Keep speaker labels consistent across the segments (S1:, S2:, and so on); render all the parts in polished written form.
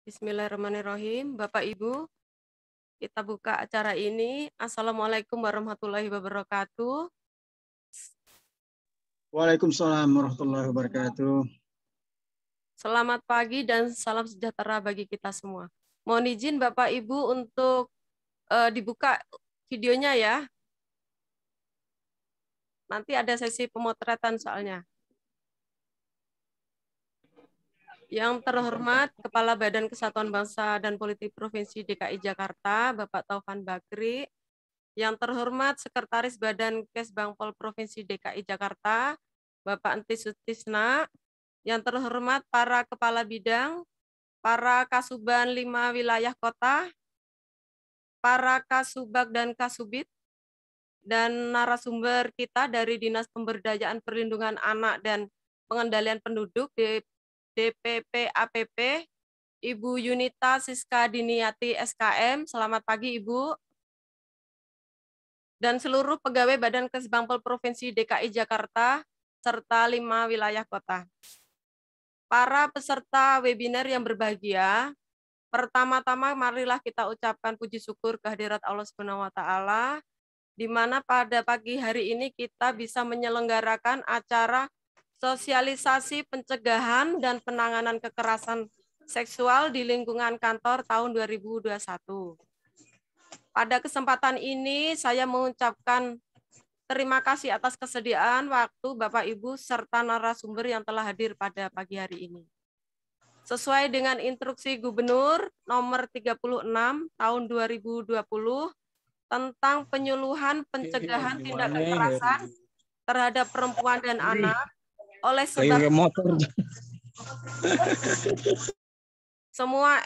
S1: Bismillahirrahmanirrahim. Bapak Ibu, kita buka acara ini. Assalamualaikum warahmatullahi wabarakatuh.
S2: Waalaikumsalam warahmatullahi wabarakatuh.
S1: Selamat pagi dan salam sejahtera bagi kita semua. Mohon izin Bapak Ibu untuk dibuka videonya ya. Nanti ada sesi pemotretan soalnya. Yang terhormat Kepala Badan Kesatuan Bangsa dan Politik Provinsi DKI Jakarta, Bapak Taufan Bakri. Yang terhormat Sekretaris Badan Kesbangpol Provinsi DKI Jakarta, Bapak Entis Sutisna. Yang terhormat para Kepala Bidang, para Kasuban 5 wilayah kota, para Kasubag dan Kasubit, dan narasumber kita dari Dinas Pemberdayaan Perlindungan Anak dan Pengendalian Penduduk DPP APP, Ibu Yunita Siska Diniati SKM. Selamat pagi Ibu. Dan seluruh pegawai Badan Kesbangpol Provinsi DKI Jakarta serta 5 wilayah kota. Para peserta webinar yang berbahagia, pertama-tama marilah kita ucapkan puji syukur kehadirat Allah Subhanahu wa taala, di mana pada pagi hari ini kita bisa menyelenggarakan acara sosialisasi pencegahan dan penanganan kekerasan seksual di lingkungan kantor tahun 2021. Pada kesempatan ini saya mengucapkan terima kasih atas kesediaan waktu Bapak Ibu serta narasumber yang telah hadir pada pagi hari ini. Sesuai dengan instruksi Gubernur nomor 36 tahun 2020 tentang penyuluhan pencegahan tindak kekerasan terhadap perempuan dan anak oleh sebab semua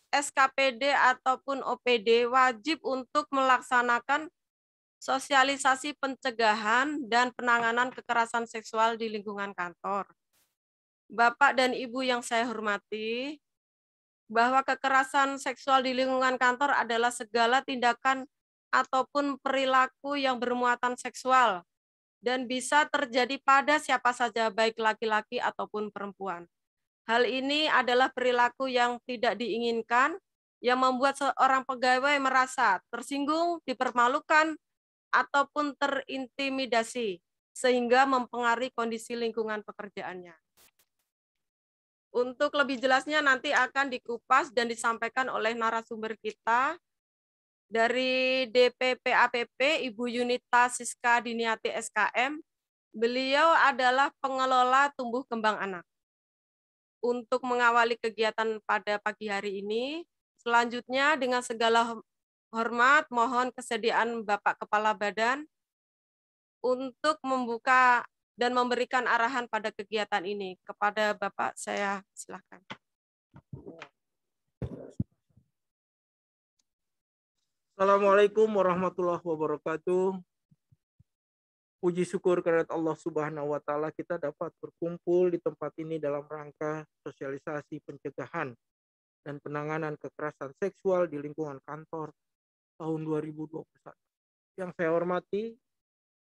S1: SKPD ataupun OPD wajib untuk melaksanakan sosialisasi pencegahan dan penanganan kekerasan seksual di lingkungan kantor. Bapak dan Ibu yang saya hormati, bahwa kekerasan seksual di lingkungan kantor adalah segala tindakan ataupun perilaku yang bermuatan seksual dan bisa terjadi pada siapa saja, baik laki-laki ataupun perempuan. Hal ini adalah perilaku yang tidak diinginkan, yang membuat seorang pegawai merasa tersinggung, dipermalukan, ataupun terintimidasi, sehingga mempengaruhi kondisi lingkungan pekerjaannya. Untuk lebih jelasnya nanti akan dikupas dan disampaikan oleh narasumber kita dari DPP APP, Ibu Yunita Siska Diniati SKM. Beliau adalah pengelola tumbuh kembang anak. Untuk mengawali kegiatan pada pagi hari ini, selanjutnya dengan segala hormat, mohon kesediaan Bapak Kepala Badan untuk membuka dan memberikan arahan pada kegiatan ini. Kepada Bapak, saya silakan.
S3: Assalamualaikum warahmatullahi wabarakatuh. Puji syukur kehadirat Allah Subhanahu wa taala kita dapat berkumpul di tempat ini dalam rangka sosialisasi pencegahan dan penanganan kekerasan seksual di lingkungan kantor tahun 2021. Yang saya hormati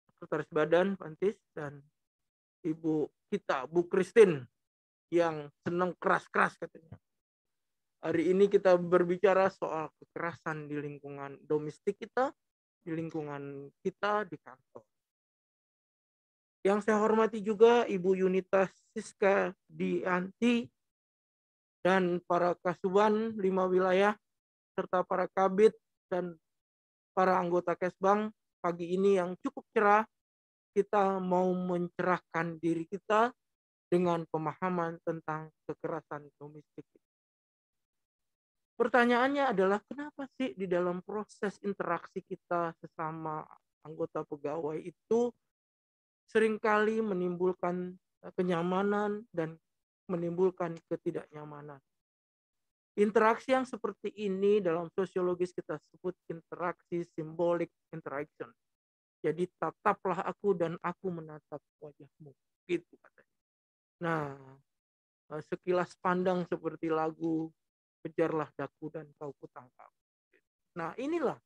S3: Sekretaris Badan Pantis dan Ibu kita Bu Christine yang senang keras-keras katanya. Hari ini kita berbicara soal kekerasan di lingkungan domestik kita, di lingkungan kita di kantor. Yang saya hormati juga Ibu Yunita Siska Dianti dan para Kasuban 5 wilayah serta para Kabit dan para anggota Kesbang. Pagi ini yang cukup cerah, kita mau mencerahkan diri kita dengan pemahaman tentang kekerasan domestik. Pertanyaannya adalah kenapa sih di dalam proses interaksi kita sesama anggota pegawai itu seringkali menimbulkan kenyamanan dan menimbulkan ketidaknyamanan. Interaksi yang seperti ini dalam sosiologis kita sebut interaksi symbolic interaction. Jadi tataplah aku dan aku menatap wajahmu. Gitu katanya. Nah, sekilas pandang seperti lagu kejarlah daku dan kau kutangkap. Nah, inilah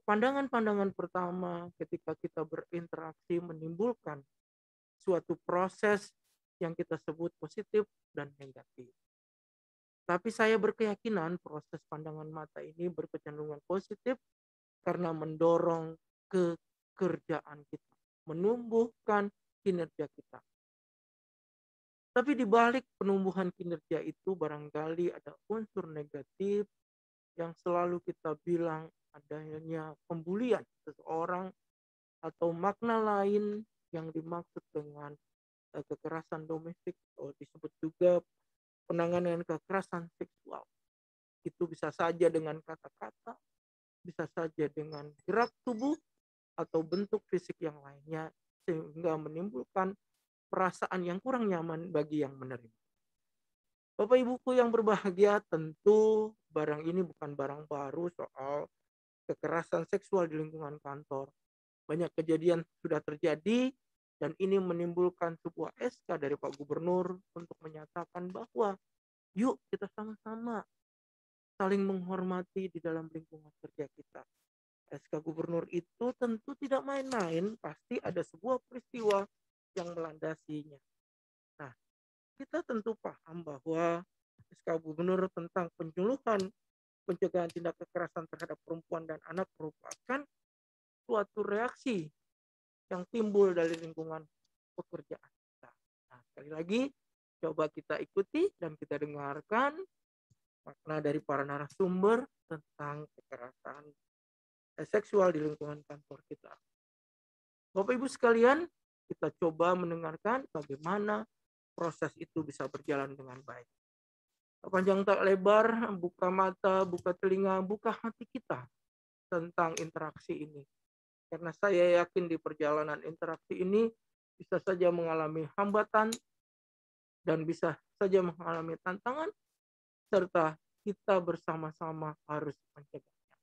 S3: pandangan-pandangan pertama ketika kita berinteraksi menimbulkan suatu proses yang kita sebut positif dan negatif. Tapi saya berkeyakinan proses pandangan mata ini berkecenderungan positif karena mendorong kekerjaan kita, menumbuhkan kinerja kita. Tapi di balik penumbuhan kinerja itu barangkali ada unsur negatif yang selalu kita bilang adanya pembulian seseorang atau makna lain yang dimaksud dengan kekerasan domestik atau disebut juga penanganan kekerasan seksual. Itu bisa saja dengan kata-kata, bisa saja dengan gerak tubuh atau bentuk fisik yang lainnya sehingga menimbulkan perasaan yang kurang nyaman bagi yang menerima. Bapak Ibuku yang berbahagia, tentu barang ini bukan barang baru soal kekerasan seksual di lingkungan kantor. Banyak kejadian sudah terjadi dan ini menimbulkan sebuah SK dari Pak Gubernur untuk menyatakan bahwa yuk kita sama-sama saling menghormati di dalam lingkungan kerja kita. SK Gubernur itu tentu tidak main-main, pasti ada sebuah peristiwa yang melandasinya. Nah, kita tentu paham bahwa SK Gubernur tentang penyuluhan pencegahan tindak kekerasan terhadap perempuan dan anak merupakan suatu reaksi yang timbul dari lingkungan pekerjaan kita. Nah, sekali lagi, coba kita ikuti dan kita dengarkan makna dari para narasumber tentang kekerasan seksual di lingkungan kantor kita. Bapak Ibu sekalian, kita coba mendengarkan bagaimana proses itu bisa berjalan dengan baik. Panjang tak lebar, buka mata, buka telinga, buka hati kita tentang interaksi ini. Karena saya yakin di perjalanan interaksi ini bisa saja mengalami hambatan dan bisa saja mengalami tantangan, serta kita bersama-sama harus mencegahnya.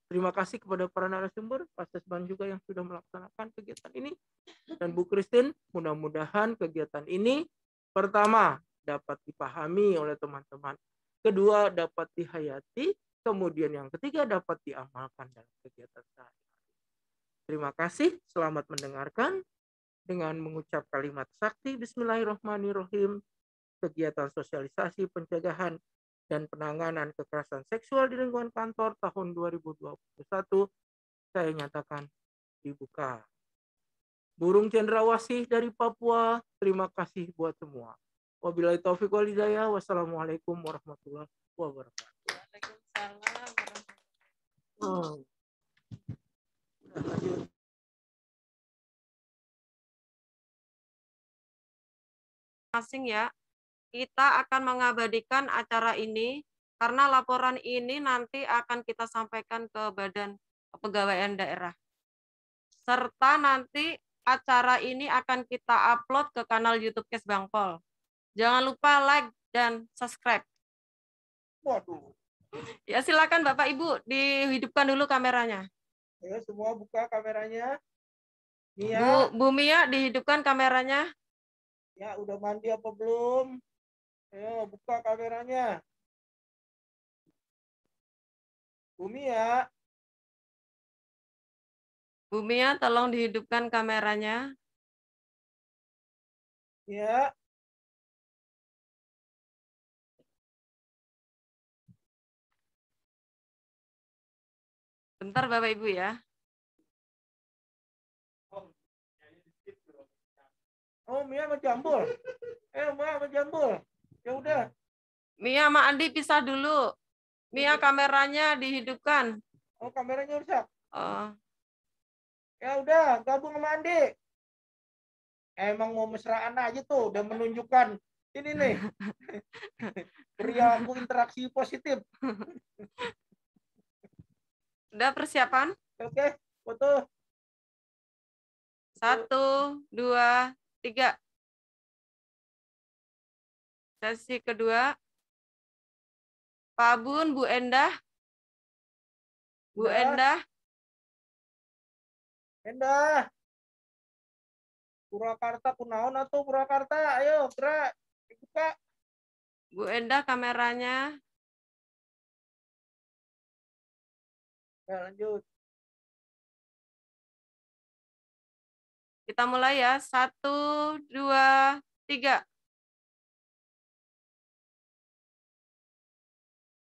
S3: Terima kasih kepada para narasumber, Pak Sesban juga yang sudah melaksanakan kegiatan ini. Dan Bu Christine, mudah-mudahan kegiatan ini pertama dapat dipahami oleh teman-teman. Kedua dapat dihayati, kemudian yang ketiga dapat diamalkan dalam kegiatan sehari-hari. Terima kasih, selamat mendengarkan. Dengan mengucap kalimat sakti Bismillahirrahmanirrahim, kegiatan sosialisasi pencegahan dan penanganan kekerasan seksual di lingkungan kantor tahun 2021 saya nyatakan dibuka. Burung cendrawasih dari Papua, terima kasih buat semua. Wabillahi taufiq wal hidayah. Wassalamualaikum warahmatullahi wabarakatuh.
S1: Waalaikumsalam warahmatullahi
S3: Oh.
S1: wabarakatuh. Ya, kita akan mengabadikan acara ini karena laporan ini nanti akan kita sampaikan ke Badan Kepegawaian Daerah. Serta nanti acara ini akan kita upload ke kanal YouTube Kesbangpol. Jangan lupa like dan subscribe.
S3: Waduh.
S1: Ya, silakan Bapak Ibu dihidupkan dulu kameranya.
S3: Ayo semua buka kameranya. Mia.
S1: Bu Mia dihidupkan kameranya.
S3: Ya, udah mandi apa belum? Ayo buka kameranya. Bu Mia.
S1: Bu Mia, tolong dihidupkan kameranya.
S3: Ya.
S1: Bentar Bapak Ibu ya.
S3: Oh, Mia sama Jambul. Mia sama Jambul. Ya udah.
S1: Mia sama Andi pisah dulu. Mia kameranya dihidupkan.
S3: Oh, kameranya rusak.
S1: Oh.
S3: Ya udah, gabung sama Andi. Emang mau mesraan aja tuh, udah menunjukkan ini nih. Perilaku interaksi positif.
S1: Udah persiapan?
S3: Oke, foto.
S1: 1, 2, 3. Sesi kedua. Pak Bun, Bu Endah. Bu Endah.
S3: Endah. Purwakarta kunaon atau Purwakarta? Ayo, gerak. Dibuka.
S1: Bu Endah kameranya.
S3: Ya, lanjut.
S1: Kita mulai ya. 1, 2, 3.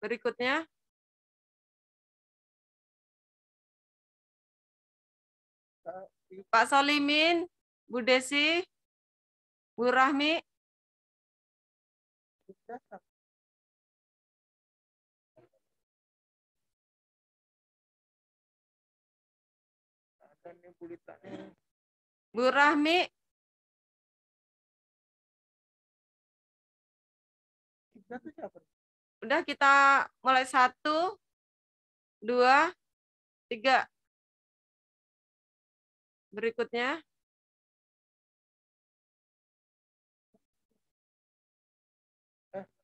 S1: Berikutnya. Pak Solimin, Bu Desi, Bu Rahmi. Bu Rahmi. Udah, kita mulai 1, 2, 3. Berikutnya.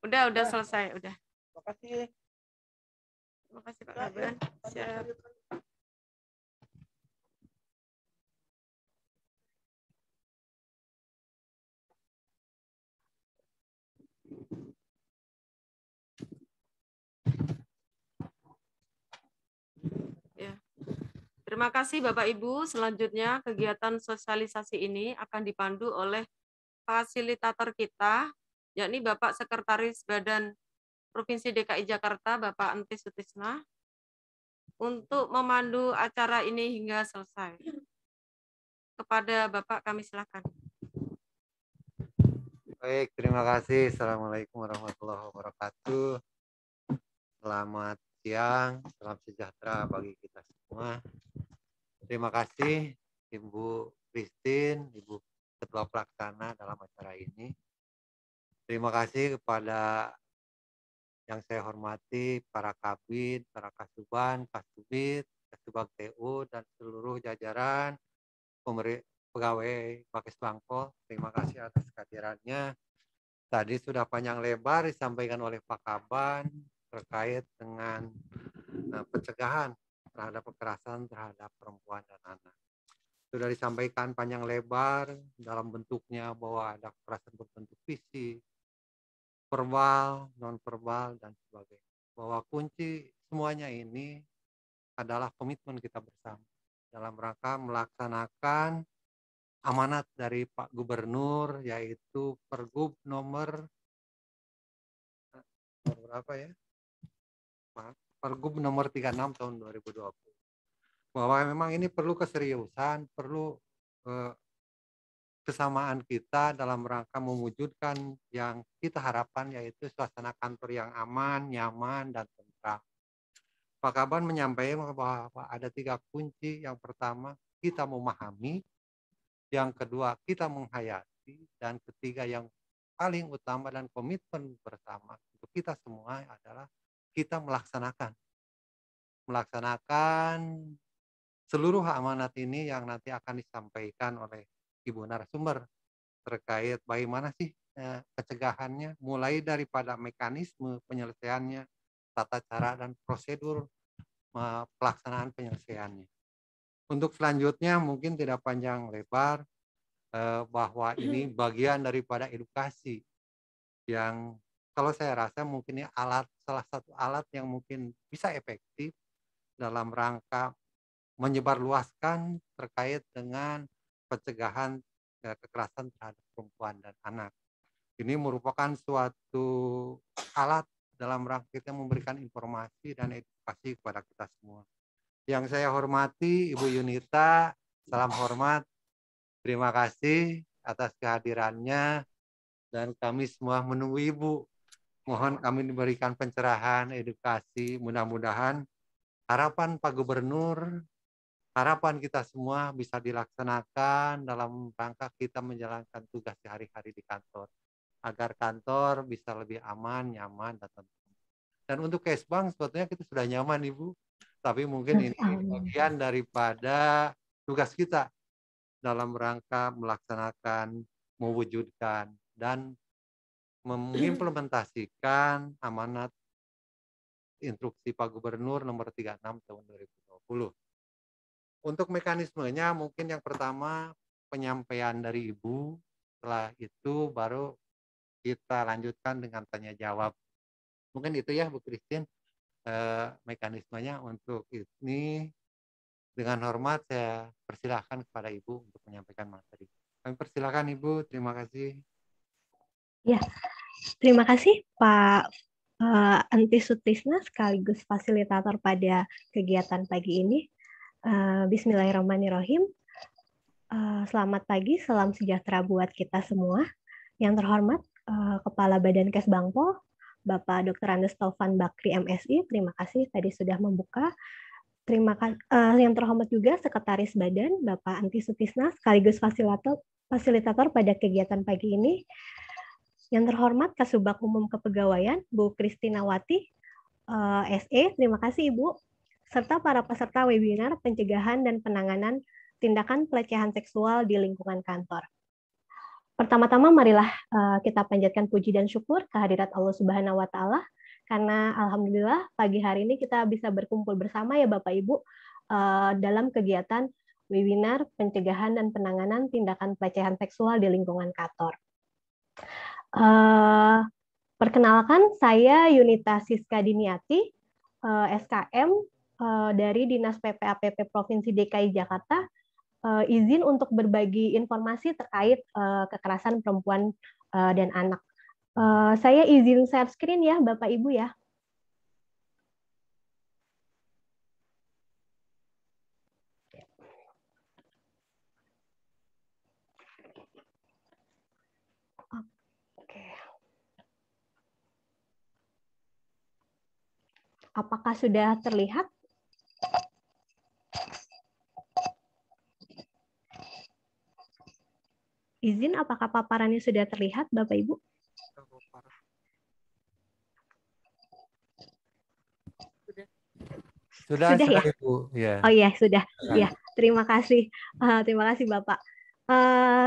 S1: Udah selesai, udah.
S3: Makasih.
S1: Terima kasih Pak Kaban. Siap. Ya. Terima kasih Bapak Ibu. Selanjutnya kegiatan sosialisasi ini akan dipandu oleh fasilitator kita, yakni Bapak Sekretaris Badan Provinsi DKI Jakarta, Bapak Entis Sutisna, untuk memandu acara ini hingga selesai. Kepada Bapak kami silakan.
S4: Baik, terima kasih. Assalamualaikum warahmatullahi wabarakatuh. Selamat siang, salam sejahtera bagi kita semua. Terima kasih Ibu Christine, Ibu Ketua Pelaksana dalam acara ini. Terima kasih kepada yang saya hormati para Kabid, para Kasuban, Kasubit, Kasubag TU, dan seluruh jajaran pegawai Bakes Bangpol. Terima kasih atas kehadirannya. Tadi sudah panjang lebar disampaikan oleh Pak Kaban terkait dengan pencegahan terhadap kekerasan terhadap perempuan dan anak. Sudah disampaikan panjang lebar dalam bentuknya bahwa ada kekerasan berbentuk fisik, verbal, non-verbal, dan sebagainya. Bahwa kunci semuanya ini adalah komitmen kita bersama dalam rangka melaksanakan amanat dari Pak Gubernur, yaitu Pergub nomor berapa ya? Pergub nomor 36 tahun 2020. Bahwa memang ini perlu keseriusan, perlu kesamaan kita dalam rangka mewujudkan yang kita harapkan, yaitu suasana kantor yang aman, nyaman, dan tentram. Pak Kaban menyampaikan bahwa ada 3 kunci. Yang pertama, kita memahami. Yang kedua, kita menghayati. Dan ketiga, yang paling utama dan komitmen bersama untuk kita semua adalah kita melaksanakan seluruh amanat ini yang nanti akan disampaikan oleh Ibu narasumber terkait bagaimana sih pencegahannya, mulai daripada mekanisme penyelesaiannya, tata cara dan prosedur pelaksanaan penyelesaiannya. Untuk selanjutnya mungkin tidak panjang lebar, bahwa ini bagian daripada edukasi yang kalau saya rasa mungkin ini salah satu alat yang mungkin bisa efektif dalam rangka menyebarluaskan terkait dengan pencegahan kekerasan terhadap perempuan dan anak. Ini merupakan suatu alat dalam rangka kita memberikan informasi dan edukasi kepada kita semua. Yang saya hormati Ibu Yunita, salam hormat. Terima kasih atas kehadirannya dan kami semua menunggu Ibu. Mohon kami diberikan pencerahan, edukasi, mudah-mudahan harapan Pak Gubernur, harapan kita semua bisa dilaksanakan dalam rangka kita menjalankan tugas sehari-hari di kantor, agar kantor bisa lebih aman, nyaman, dan tenang. Dan untuk Kesbang sebetulnya kita sudah nyaman Ibu, tapi mungkin ini bagian daripada tugas kita dalam rangka melaksanakan, mewujudkan, dan mengimplementasikan amanat instruksi Pak Gubernur nomor 36 tahun 2020. Untuk mekanismenya mungkin yang pertama penyampaian dari Ibu, setelah itu baru kita lanjutkan dengan tanya jawab. Mungkin itu ya Bu Christine, mekanismenya untuk ini. Dengan hormat saya persilahkan kepada Ibu untuk menyampaikan materi. Kami persilahkan Ibu, terima kasih.
S5: Ya, terima kasih Pak Anti Sutrisna sekaligus fasilitator pada kegiatan pagi ini. Bismillahirrahmanirrahim. Selamat pagi, salam sejahtera buat kita semua. Yang terhormat Kepala Badan Kesbangpol, Bapak Dr. Andes Taufan Bakri MSI, terima kasih tadi sudah membuka. Terima kasih. Yang terhormat juga Sekretaris Badan, Bapak Anti Sutrisna sekaligus fasilitator pada kegiatan pagi ini. Yang terhormat Kasubag Umum Kepegawaian, Bu Kristinawati, SE, terima kasih Ibu, serta para peserta webinar pencegahan dan penanganan tindakan pelecehan seksual di lingkungan kantor. Pertama-tama marilah kita panjatkan puji dan syukur kehadirat Allah Subhanahu wa Ta'ala, karena alhamdulillah pagi hari ini kita bisa berkumpul bersama ya Bapak Ibu dalam kegiatan webinar pencegahan dan penanganan tindakan pelecehan seksual di lingkungan kantor. Perkenalkan, saya Yunita Siska Diniati, SKM dari Dinas PPAPP Provinsi DKI Jakarta, izin untuk berbagi informasi terkait kekerasan perempuan dan anak. Saya izin share screen ya, Bapak Ibu ya. Apakah sudah terlihat? Izin, apakah paparannya sudah terlihat, Bapak Ibu?
S4: Sudah
S5: ya?
S4: Ibu. Ya.
S5: Oh iya, sudah. Ya, terima kasih. Terima kasih, Bapak.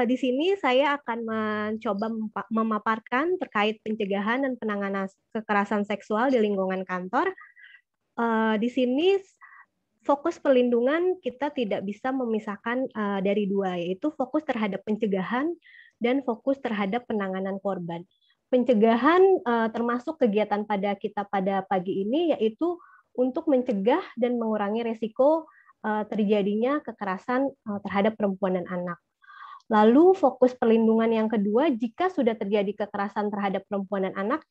S5: Di sini saya akan mencoba memaparkan terkait pencegahan dan penanganan kekerasan seksual di lingkungan kantor. Di sini fokus perlindungan kita tidak bisa memisahkan dari dua, yaitu fokus terhadap pencegahan dan fokus terhadap penanganan korban. Pencegahan termasuk kegiatan pada kita pada pagi ini, yaitu untuk mencegah dan mengurangi resiko terjadinya kekerasan terhadap perempuan dan anak. Lalu fokus perlindungan yang kedua, jika sudah terjadi kekerasan terhadap perempuan dan anak,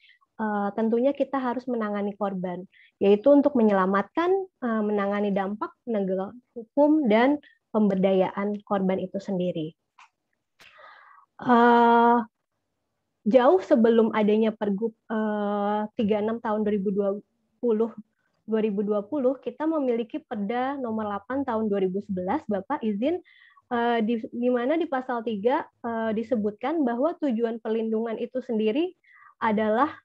S5: tentunya kita harus menangani korban, yaitu untuk menyelamatkan, menangani dampak penegakan hukum dan pemberdayaan korban itu sendiri. Jauh sebelum adanya Pergub 36 tahun 2020, kita memiliki Perda nomor 8 tahun 2011, Bapak izin, di mana di pasal 3 disebutkan bahwa tujuan perlindungan itu sendiri adalah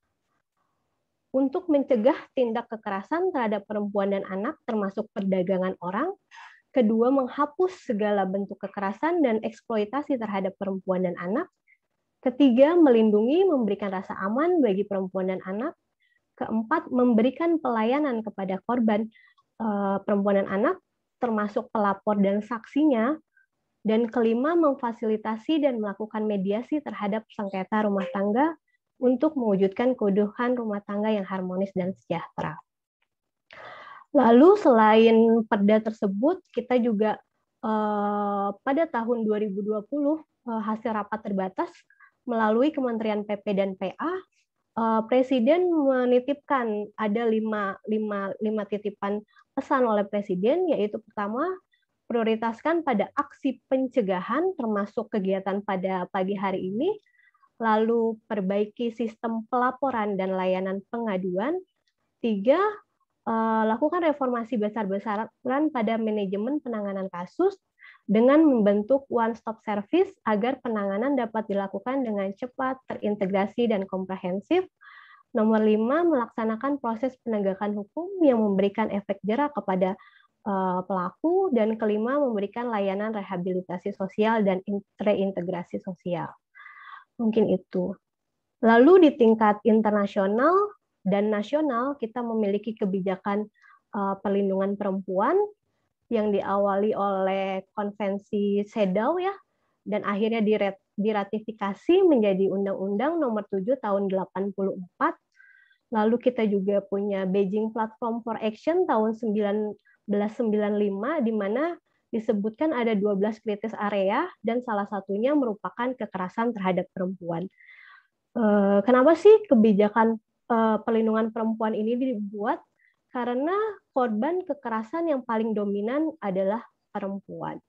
S5: untuk mencegah tindak kekerasan terhadap perempuan dan anak, termasuk perdagangan orang. Kedua, menghapus segala bentuk kekerasan dan eksploitasi terhadap perempuan dan anak. Ketiga, melindungi, memberikan rasa aman bagi perempuan dan anak. Keempat, memberikan pelayanan kepada korban perempuan dan anak, termasuk pelapor dan saksinya. Dan kelima, memfasilitasi dan melakukan mediasi terhadap sengketa rumah tangga untuk mewujudkan keutuhan rumah tangga yang harmonis dan sejahtera. Lalu selain perda tersebut, kita juga pada tahun 2020 hasil rapat terbatas melalui Kementerian PP dan PA, Presiden menitipkan ada lima titipan pesan oleh Presiden, yaitu pertama, prioritaskan pada aksi pencegahan termasuk kegiatan pada pagi hari ini, lalu perbaiki sistem pelaporan dan layanan pengaduan. 3, lakukan reformasi besar-besaran pada manajemen penanganan kasus dengan membentuk one-stop service agar penanganan dapat dilakukan dengan cepat, terintegrasi, dan komprehensif. Nomor 5, melaksanakan proses penegakan hukum yang memberikan efek jera kepada pelaku. Dan kelima, memberikan layanan rehabilitasi sosial dan reintegrasi sosial. Mungkin itu. Lalu di tingkat internasional dan nasional, kita memiliki kebijakan perlindungan perempuan yang diawali oleh konvensi CEDAW ya, dan akhirnya diratifikasi menjadi Undang-Undang Nomor 7 Tahun 84. Lalu kita juga punya Beijing Platform for Action tahun 1995, di mana disebutkan ada 12 kritis area dan salah satunya merupakan kekerasan terhadap perempuan. Kenapa sih kebijakan perlindungan perempuan ini dibuat karena korban kekerasan yang paling dominan adalah perempuan.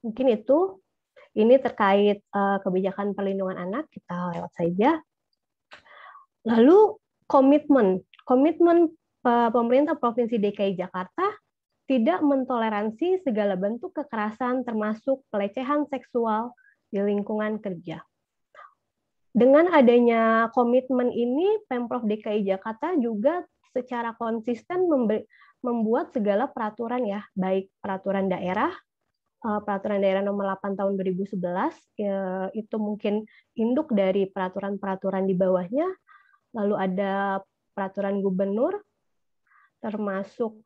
S5: Mungkin ini terkait kebijakan perlindungan anak, kita lewat saja. Lalu komitmen pemerintah Provinsi DKI Jakarta tidak mentoleransi segala bentuk kekerasan termasuk pelecehan seksual di lingkungan kerja. Dengan adanya komitmen ini, Pemprov DKI Jakarta juga secara konsisten membuat segala peraturan ya, baik peraturan daerah nomor 8 tahun 2011, itu mungkin induk dari peraturan-peraturan di bawahnya, lalu ada peraturan gubernur, termasuk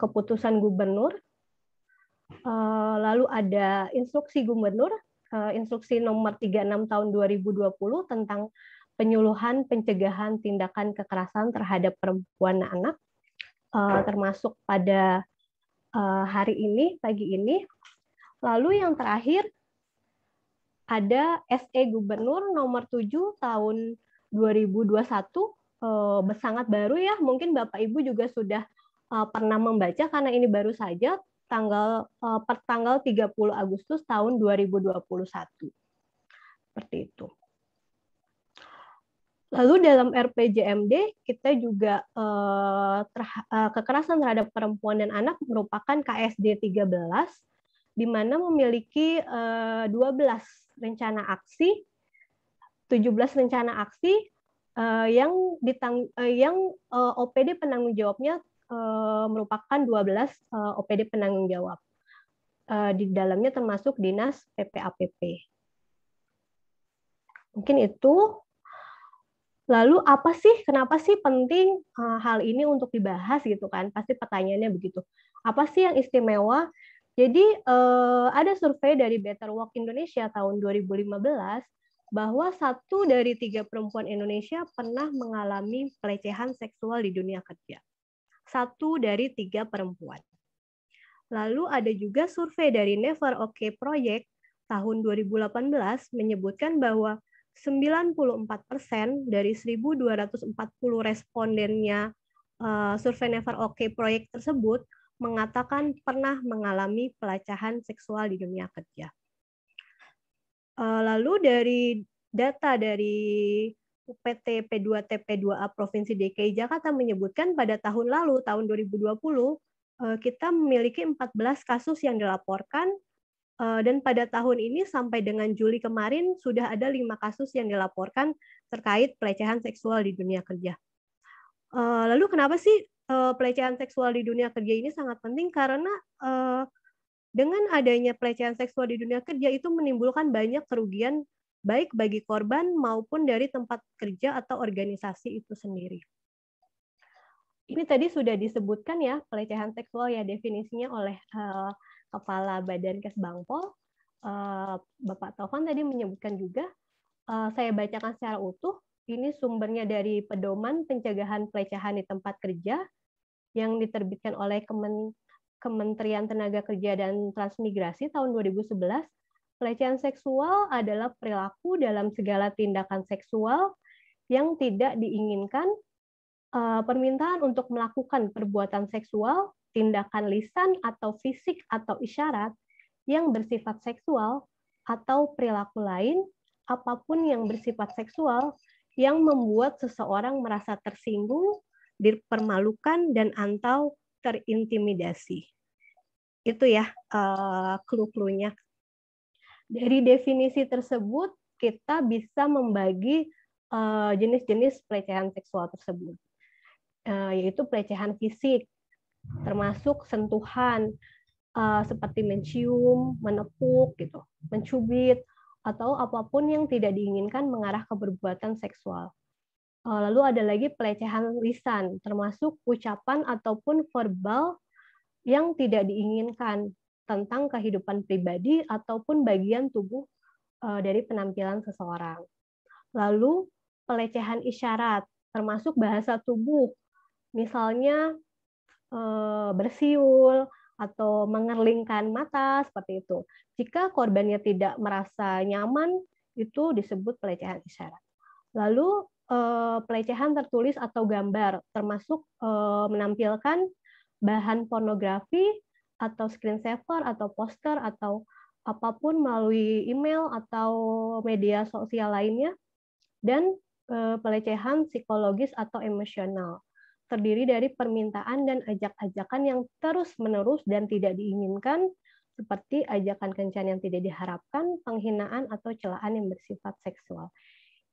S5: keputusan gubernur, lalu ada instruksi gubernur, instruksi nomor 36 tahun 2020 tentang penyuluhan pencegahan tindakan kekerasan terhadap perempuan dan anak, termasuk pada hari ini, pagi ini. Lalu yang terakhir ada SE Gubernur nomor 7 tahun 2021, sangat baru ya, mungkin Bapak Ibu juga sudah pernah membaca karena ini baru saja per tanggal 30 Agustus tahun 2021. Seperti itu. Lalu dalam RPJMD kita juga kekerasan terhadap perempuan dan anak merupakan KSD 13, di mana memiliki 12 rencana aksi, 17 rencana aksi yang OPD penanggung jawabnya merupakan 12 OPD penanggung jawab. Di dalamnya termasuk Dinas PPAPP. Mungkin itu. Lalu kenapa sih penting hal ini untuk dibahas gitu kan? Pasti pertanyaannya begitu. Apa sih yang istimewa? Jadi ada survei dari Better Work Indonesia tahun 2015 bahwa 1 dari 3 perempuan Indonesia pernah mengalami pelecehan seksual di dunia kerja. 1 dari 3 perempuan. Lalu ada juga survei dari Never Okay Project tahun 2018 menyebutkan bahwa 94% dari 1.240 respondennya survei Never Okay Project tersebut mengatakan pernah mengalami pelecehan seksual di dunia kerja. Lalu dari data dari UPT P2TP2A Provinsi DKI Jakarta menyebutkan pada tahun lalu, tahun 2020, kita memiliki 14 kasus yang dilaporkan, dan pada tahun ini sampai dengan Juli kemarin sudah ada 5 kasus yang dilaporkan terkait pelecehan seksual di dunia kerja. Lalu kenapa sih pelecehan seksual di dunia kerja ini sangat penting? Karena dengan adanya pelecehan seksual di dunia kerja itu menimbulkan banyak kerugian baik bagi korban maupun dari tempat kerja atau organisasi itu sendiri. Ini tadi sudah disebutkan ya, pelecehan seksual ya definisinya oleh Kepala Badan Kesbangpol, Bapak Taufan tadi menyebutkan juga. Saya bacakan secara utuh. Ini sumbernya dari Pedoman Pencegahan Pelecehan di Tempat Kerja yang diterbitkan oleh Kementerian Tenaga Kerja dan Transmigrasi tahun 2011. Pelecehan seksual adalah perilaku dalam segala tindakan seksual yang tidak diinginkan, permintaan untuk melakukan perbuatan seksual, tindakan lisan atau fisik atau isyarat yang bersifat seksual, atau perilaku lain, apapun yang bersifat seksual, yang membuat seseorang merasa tersinggung, dipermalukan, dan atau terintimidasi. Itu ya clue-cluenya. Dari definisi tersebut, kita bisa membagi jenis-jenis pelecehan seksual tersebut, yaitu pelecehan fisik, termasuk sentuhan seperti mencium, menepuk, gitu, mencubit, atau apapun yang tidak diinginkan mengarah ke perbuatan seksual. Lalu ada lagi pelecehan lisan, termasuk ucapan ataupun verbal yang tidak diinginkan tentang kehidupan pribadi ataupun bagian tubuh dari penampilan seseorang. Lalu pelecehan isyarat, termasuk bahasa tubuh, misalnya bersiul atau mengerlingkan mata seperti itu. Jika korbannya tidak merasa nyaman, itu disebut pelecehan isyarat. Lalu pelecehan tertulis atau gambar, termasuk menampilkan bahan pornografi atau screensaver atau poster atau apapun melalui email atau media sosial lainnya, dan pelecehan psikologis atau emosional, terdiri dari permintaan dan ajak-ajakan yang terus-menerus dan tidak diinginkan, seperti ajakan kencan yang tidak diharapkan, penghinaan atau celaan yang bersifat seksual.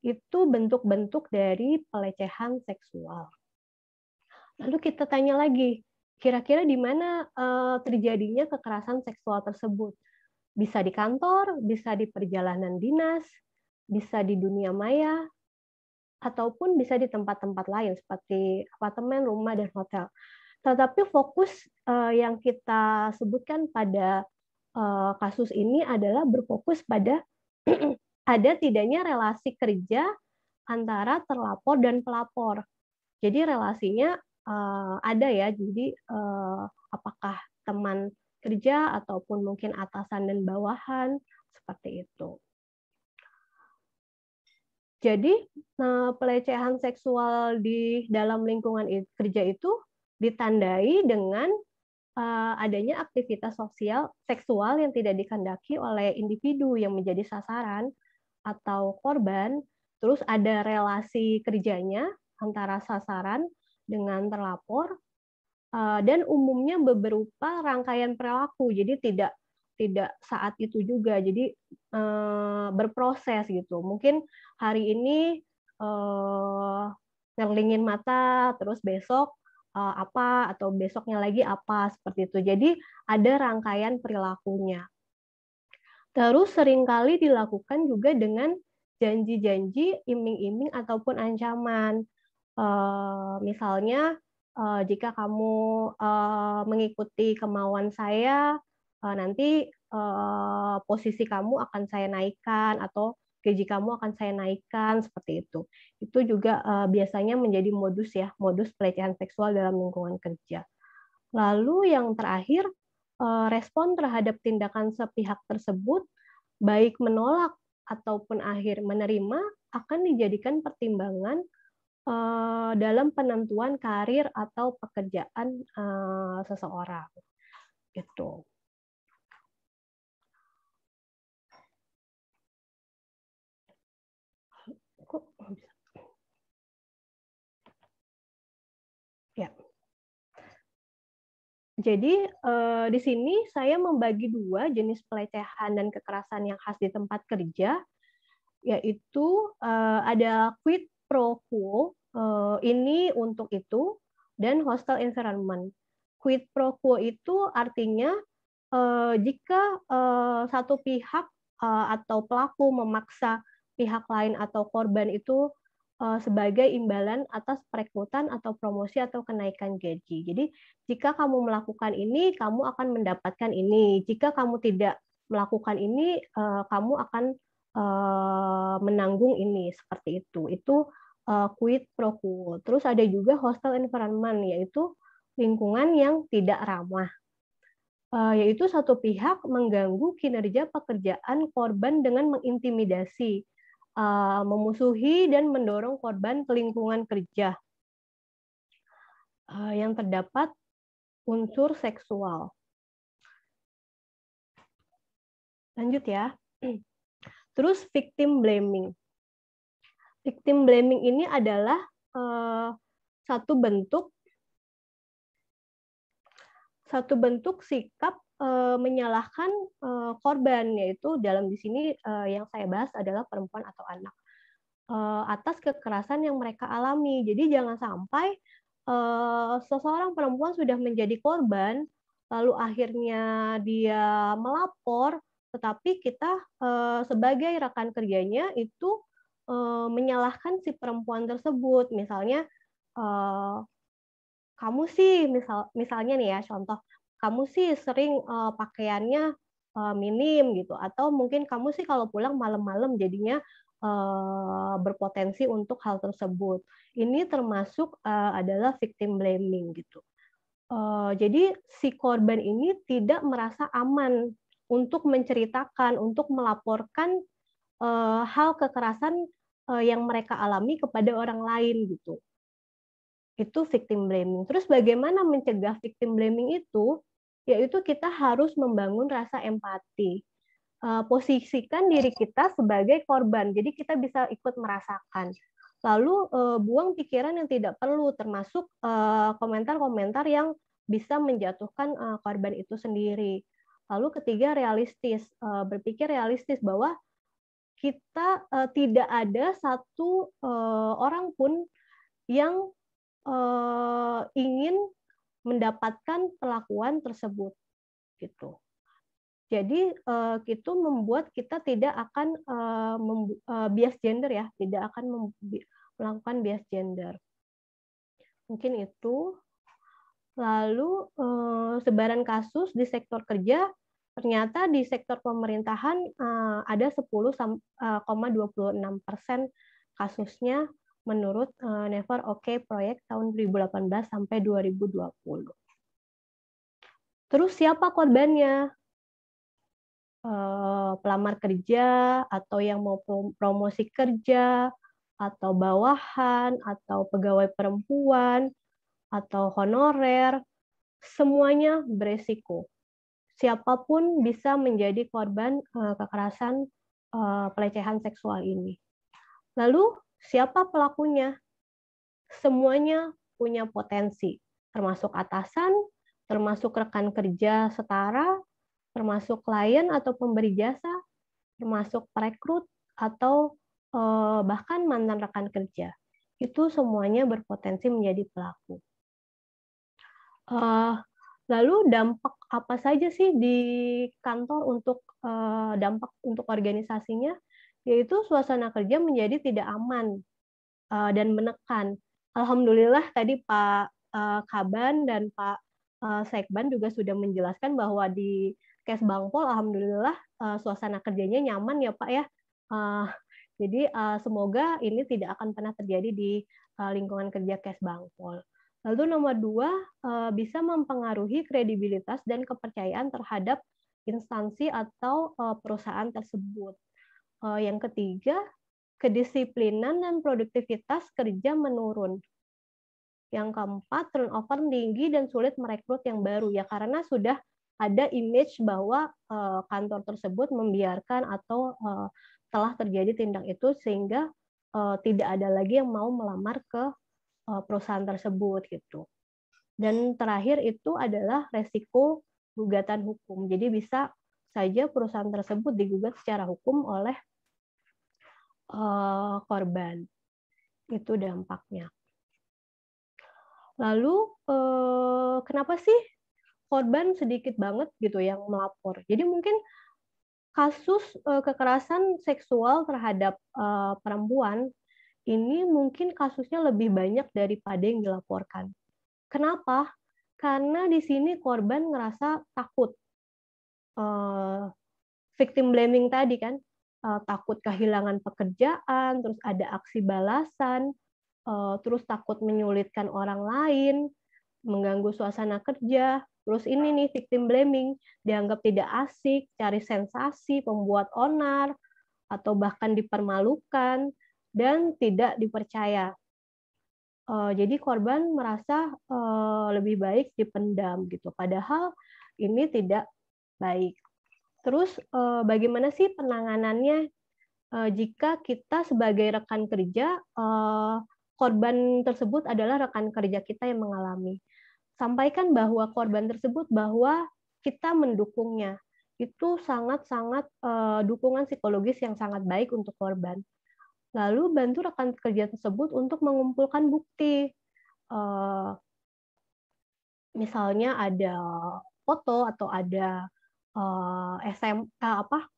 S5: Itu bentuk-bentuk dari pelecehan seksual. Lalu kita tanya lagi, kira-kira di mana terjadinya kekerasan seksual tersebut? Bisa di kantor, bisa di perjalanan dinas, bisa di dunia maya, ataupun bisa di tempat-tempat lain seperti apartemen, rumah, dan hotel. Tetapi fokus yang kita sebutkan pada kasus ini adalah berfokus pada ada tidaknya relasi kerja antara terlapor dan pelapor. Jadi relasinya ada ya, jadi apakah teman kerja ataupun mungkin atasan dan bawahan, seperti itu. Jadi pelecehan seksual di dalam lingkungan kerja itu ditandai dengan adanya aktivitas sosial seksual yang tidak dikehendaki oleh individu yang menjadi sasaran atau korban, terus ada relasi kerjanya antara sasaran dengan terlapor, dan umumnya berupa rangkaian perilaku, jadi tidak saat itu juga, jadi berproses gitu. Mungkin hari ini ngerlingin mata, terus besok apa, atau besoknya lagi apa, seperti itu. Jadi ada rangkaian perilakunya. Terus seringkali dilakukan juga dengan janji-janji, iming-iming ataupun ancaman. Misalnya jika kamu mengikuti kemauan saya, nanti posisi kamu akan saya naikkan atau gaji kamu akan saya naikkan, seperti itu. Itu juga biasanya menjadi modus pelecehan seksual dalam lingkungan kerja. Lalu yang terakhir, respon terhadap tindakan sepihak tersebut, baik menolak ataupun akhir menerima, akan dijadikan pertimbangan dalam penentuan karir atau pekerjaan seseorang. Gitu. Ya. Jadi di sini saya membagi dua jenis pelecehan dan kekerasan yang khas di tempat kerja, yaitu ada quid pro quo, ini untuk itu, dan hostile environment. Quid pro quo itu artinya jika satu pihak atau pelaku memaksa pihak lain atau korban itu sebagai imbalan atas perekrutan atau promosi atau kenaikan gaji. Jadi jika kamu melakukan ini, kamu akan mendapatkan ini. Jika kamu tidak melakukan ini, kamu akan menanggung ini, seperti itu. Itu quid pro quo. Terus ada juga hostile environment, yaitu lingkungan yang tidak ramah. Yaitu satu pihak mengganggu kinerja pekerjaan korban dengan mengintimidasi, memusuhi dan mendorong korban ke lingkungan kerja yang terdapat unsur seksual. Lanjut ya. Terus victim blaming. Victim blaming ini adalah satu bentuk sikap menyalahkan korban, yaitu dalam di sini yang saya bahas adalah perempuan atau anak, atas kekerasan yang mereka alami. Jadi jangan sampai seseorang perempuan sudah menjadi korban, lalu akhirnya dia melapor, tetapi kita sebagai rekan kerjanya itu menyalahkan si perempuan tersebut. Misalnya kamu sih, misalnya nih ya, contoh, kamu sih sering pakaiannya minim gitu, atau mungkin kamu sih kalau pulang malam-malam jadinya berpotensi untuk hal tersebut. Ini termasuk adalah victim blaming gitu. Jadi si korban ini tidak merasa aman untuk menceritakan, untuk melaporkan hal kekerasan yang mereka alami kepada orang lain gitu. Itu victim blaming. Terus bagaimana mencegah victim blaming itu? Yaitu kita harus membangun rasa empati. Posisikan diri kita sebagai korban, jadi kita bisa ikut merasakan. Lalu buang pikiran yang tidak perlu, termasuk komentar-komentar yang bisa menjatuhkan korban itu sendiri. Lalu ketiga, realistis, berpikir realistis bahwa kita tidak ada satu orang pun yang ingin mendapatkan perlakuan tersebut, gitu. Jadi itu membuat kita tidak akan bias gender ya, tidak akan melakukan bias gender. Mungkin itu. Lalu sebaran kasus di sektor kerja, ternyata di sektor pemerintahan ada 10,26% kasusnya menurut Never OK Project tahun 2018 sampai 2020. Terus siapa korbannya? Pelamar kerja, atau yang mau promosi kerja, atau bawahan, atau pegawai perempuan, atau honorer, semuanya beresiko. Siapapun bisa menjadi korban kekerasan pelecehan seksual ini. Lalu siapa pelakunya? Semuanya punya potensi, termasuk atasan, termasuk rekan kerja setara, termasuk klien atau pemberi jasa, termasuk perekrut, atau bahkan mantan rekan kerja. Itu semuanya berpotensi menjadi pelaku. Lalu dampak apa saja sih di kantor untuk dampak untuk organisasinya? Yaitu suasana kerja menjadi tidak aman dan menekan. Alhamdulillah tadi Pak Kaban dan Pak Sekban juga sudah menjelaskan bahwa di Kesbangpol, alhamdulillah suasana kerjanya nyaman ya Pak ya. Jadi semoga ini tidak akan pernah terjadi di lingkungan kerja Kesbangpol. Lalu nomor 2, bisa mempengaruhi kredibilitas dan kepercayaan terhadap instansi atau perusahaan tersebut. Yang ketiga, kedisiplinan dan produktivitas kerja menurun. Yang keempat, turnover tinggi dan sulit merekrut yang baru ya, karena sudah ada image bahwa kantor tersebut membiarkan atau telah terjadi tindak itu sehingga tidak ada lagi yang mau melamar ke perusahaan tersebut gitu. Dan terakhir itu adalah resiko gugatan hukum. Jadi bisa saja perusahaan tersebut digugat secara hukum oleh korban. Itu dampaknya. Lalu kenapa sih korban sedikit banget gitu yang melapor? Jadi mungkin kasus kekerasan seksual terhadap perempuan ini mungkin kasusnya lebih banyak daripada yang dilaporkan. Kenapa? Karena di sini korban ngerasa takut. Victim blaming tadi kan, takut kehilangan pekerjaan, terus ada aksi balasan, terus takut menyulitkan orang lain, mengganggu suasana kerja. Terus ini nih victim blaming, dianggap tidak asik, cari sensasi, pembuat onar, atau bahkan dipermalukan, dan tidak dipercaya. Jadi korban merasa lebih baik dipendam gitu. Padahal ini tidak baik. Terus bagaimana sih penanganannya jika kita sebagai rekan kerja, korban tersebut adalah rekan kerja kita yang mengalami. Sampaikan bahwa korban tersebut bahwa kita mendukungnya. Itu sangat-sangat dukungan psikologis yang sangat baik untuk korban. Lalu bantu rekan kerja tersebut untuk mengumpulkan bukti. Misalnya ada foto atau ada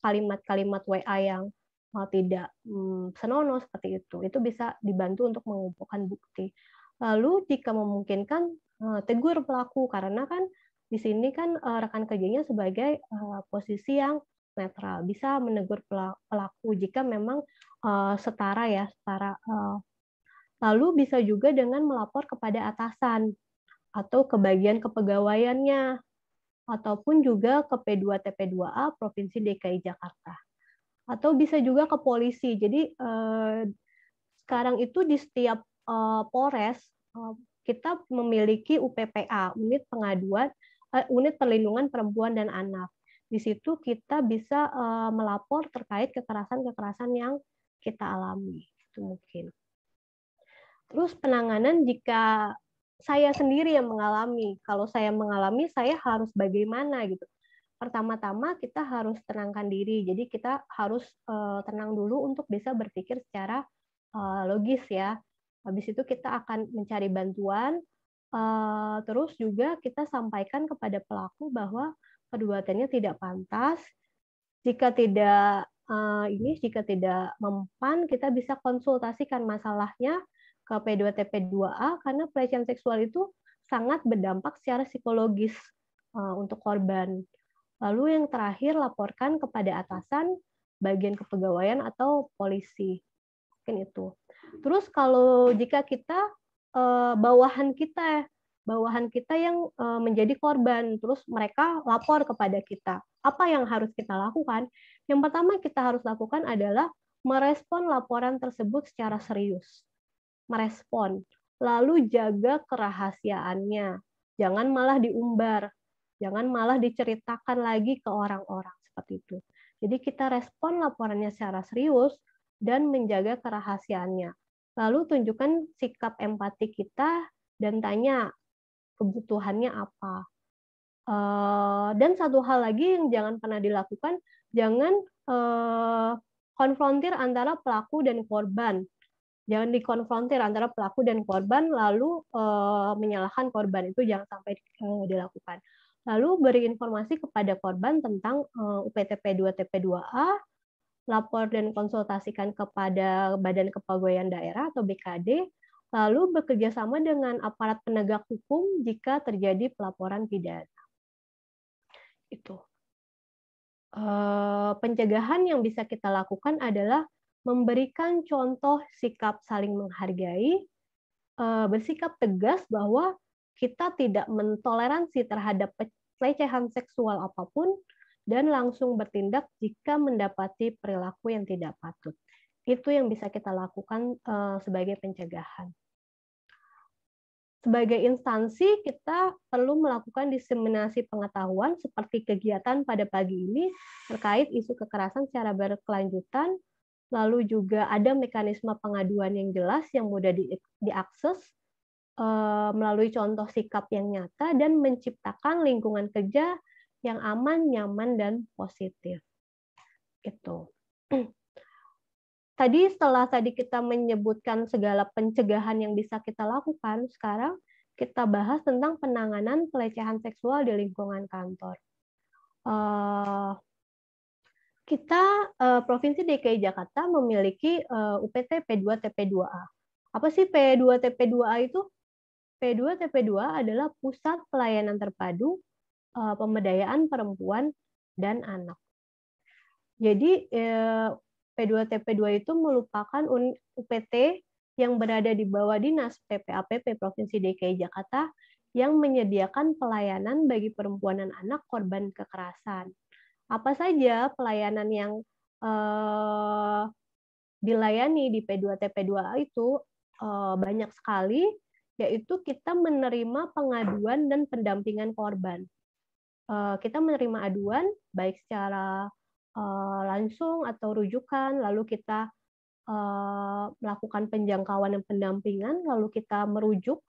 S5: kalimat-kalimat WA yang tidak senonoh seperti itu. Itu bisa dibantu untuk mengumpulkan bukti. Lalu jika memungkinkan tegur pelaku, karena kan di sini kan rekan kerjanya sebagai posisi yang netral, bisa menegur pelaku jika memang setara ya, setara. Lalu bisa juga dengan melapor kepada atasan atau ke bagian kepegawaiannya, ataupun juga ke P2TP2A Provinsi DKI Jakarta. Atau bisa juga ke polisi. Jadi sekarang itu di setiap Polres kita memiliki UPPA, unit perlindungan perempuan dan anak. Di situ kita bisa melapor terkait kekerasan-kekerasan yang kita alami. Itu mungkin. Terus penanganan jika saya sendiri yang mengalami, kalau saya mengalami, saya harus bagaimana gitu. Pertama-tama kita harus tenangkan diri, jadi kita harus tenang dulu untuk bisa berpikir secara logis ya. Habis itu kita akan mencari bantuan, terus juga kita sampaikan kepada pelaku bahwa perbuatannya tidak pantas. Jika tidak jika tidak mempan, kita bisa konsultasikan masalahnya ke P2TP2A karena pelecehan seksual itu sangat berdampak secara psikologis untuk korban. Lalu yang terakhir, laporkan kepada atasan, bagian kepegawaian atau polisi. Mungkin itu. Terus kalau jika kita bawahan kita yang menjadi korban, terus mereka lapor kepada kita, apa yang harus kita lakukan? Yang pertama kita harus lakukan adalah merespon laporan tersebut secara serius. Merespon, lalu jaga kerahasiaannya, jangan malah diumbar, jangan malah diceritakan lagi ke orang-orang seperti itu. Jadi kita respon laporannya secara serius dan menjaga kerahasiaannya. Lalu tunjukkan sikap empati kita dan tanya kebutuhannya apa. Dan satu hal lagi yang jangan pernah dilakukan, jangan konfrontir antara pelaku dan korban. Jangan dikonfrontir antara pelaku dan korban, lalu menyalahkan korban. Itu jangan sampai dilakukan. Lalu beri informasi kepada korban tentang UPTP2TP2A, lapor dan konsultasikan kepada Badan Kepegawaian Daerah atau BKD, lalu bekerja sama dengan aparat penegak hukum jika terjadi pelaporan pidana. Itu. Pencegahan yang bisa kita lakukan adalah memberikan contoh sikap saling menghargai, bersikap tegas bahwa kita tidak mentoleransi terhadap pelecehan seksual apapun, dan langsung bertindak jika mendapati perilaku yang tidak patut. Itu yang bisa kita lakukan sebagai pencegahan. Sebagai instansi, kita perlu melakukan diseminasi pengetahuan seperti kegiatan pada pagi ini terkait isu kekerasan secara berkelanjutan, lalu juga ada mekanisme pengaduan yang jelas yang mudah diakses melalui contoh sikap yang nyata dan menciptakan lingkungan kerja yang aman, nyaman, dan positif. Itu. Setelah kita menyebutkan segala pencegahan yang bisa kita lakukan, sekarang kita bahas tentang penanganan pelecehan seksual di lingkungan kantor. Provinsi DKI Jakarta memiliki UPT P2TP2A. Apa sih P2TP2A itu? P2TP2A adalah Pusat Pelayanan Terpadu Pemberdayaan Perempuan dan Anak. Jadi P2TP2 itu merupakan UPT yang berada di bawah Dinas PPAPP Provinsi DKI Jakarta yang menyediakan pelayanan bagi perempuan dan anak korban kekerasan. Apa saja pelayanan yang dilayani di P2TP2A itu banyak sekali, yaitu kita menerima pengaduan dan pendampingan korban. Kita menerima aduan baik secara langsung atau rujukan, lalu kita melakukan penjangkauan dan pendampingan, lalu kita merujuk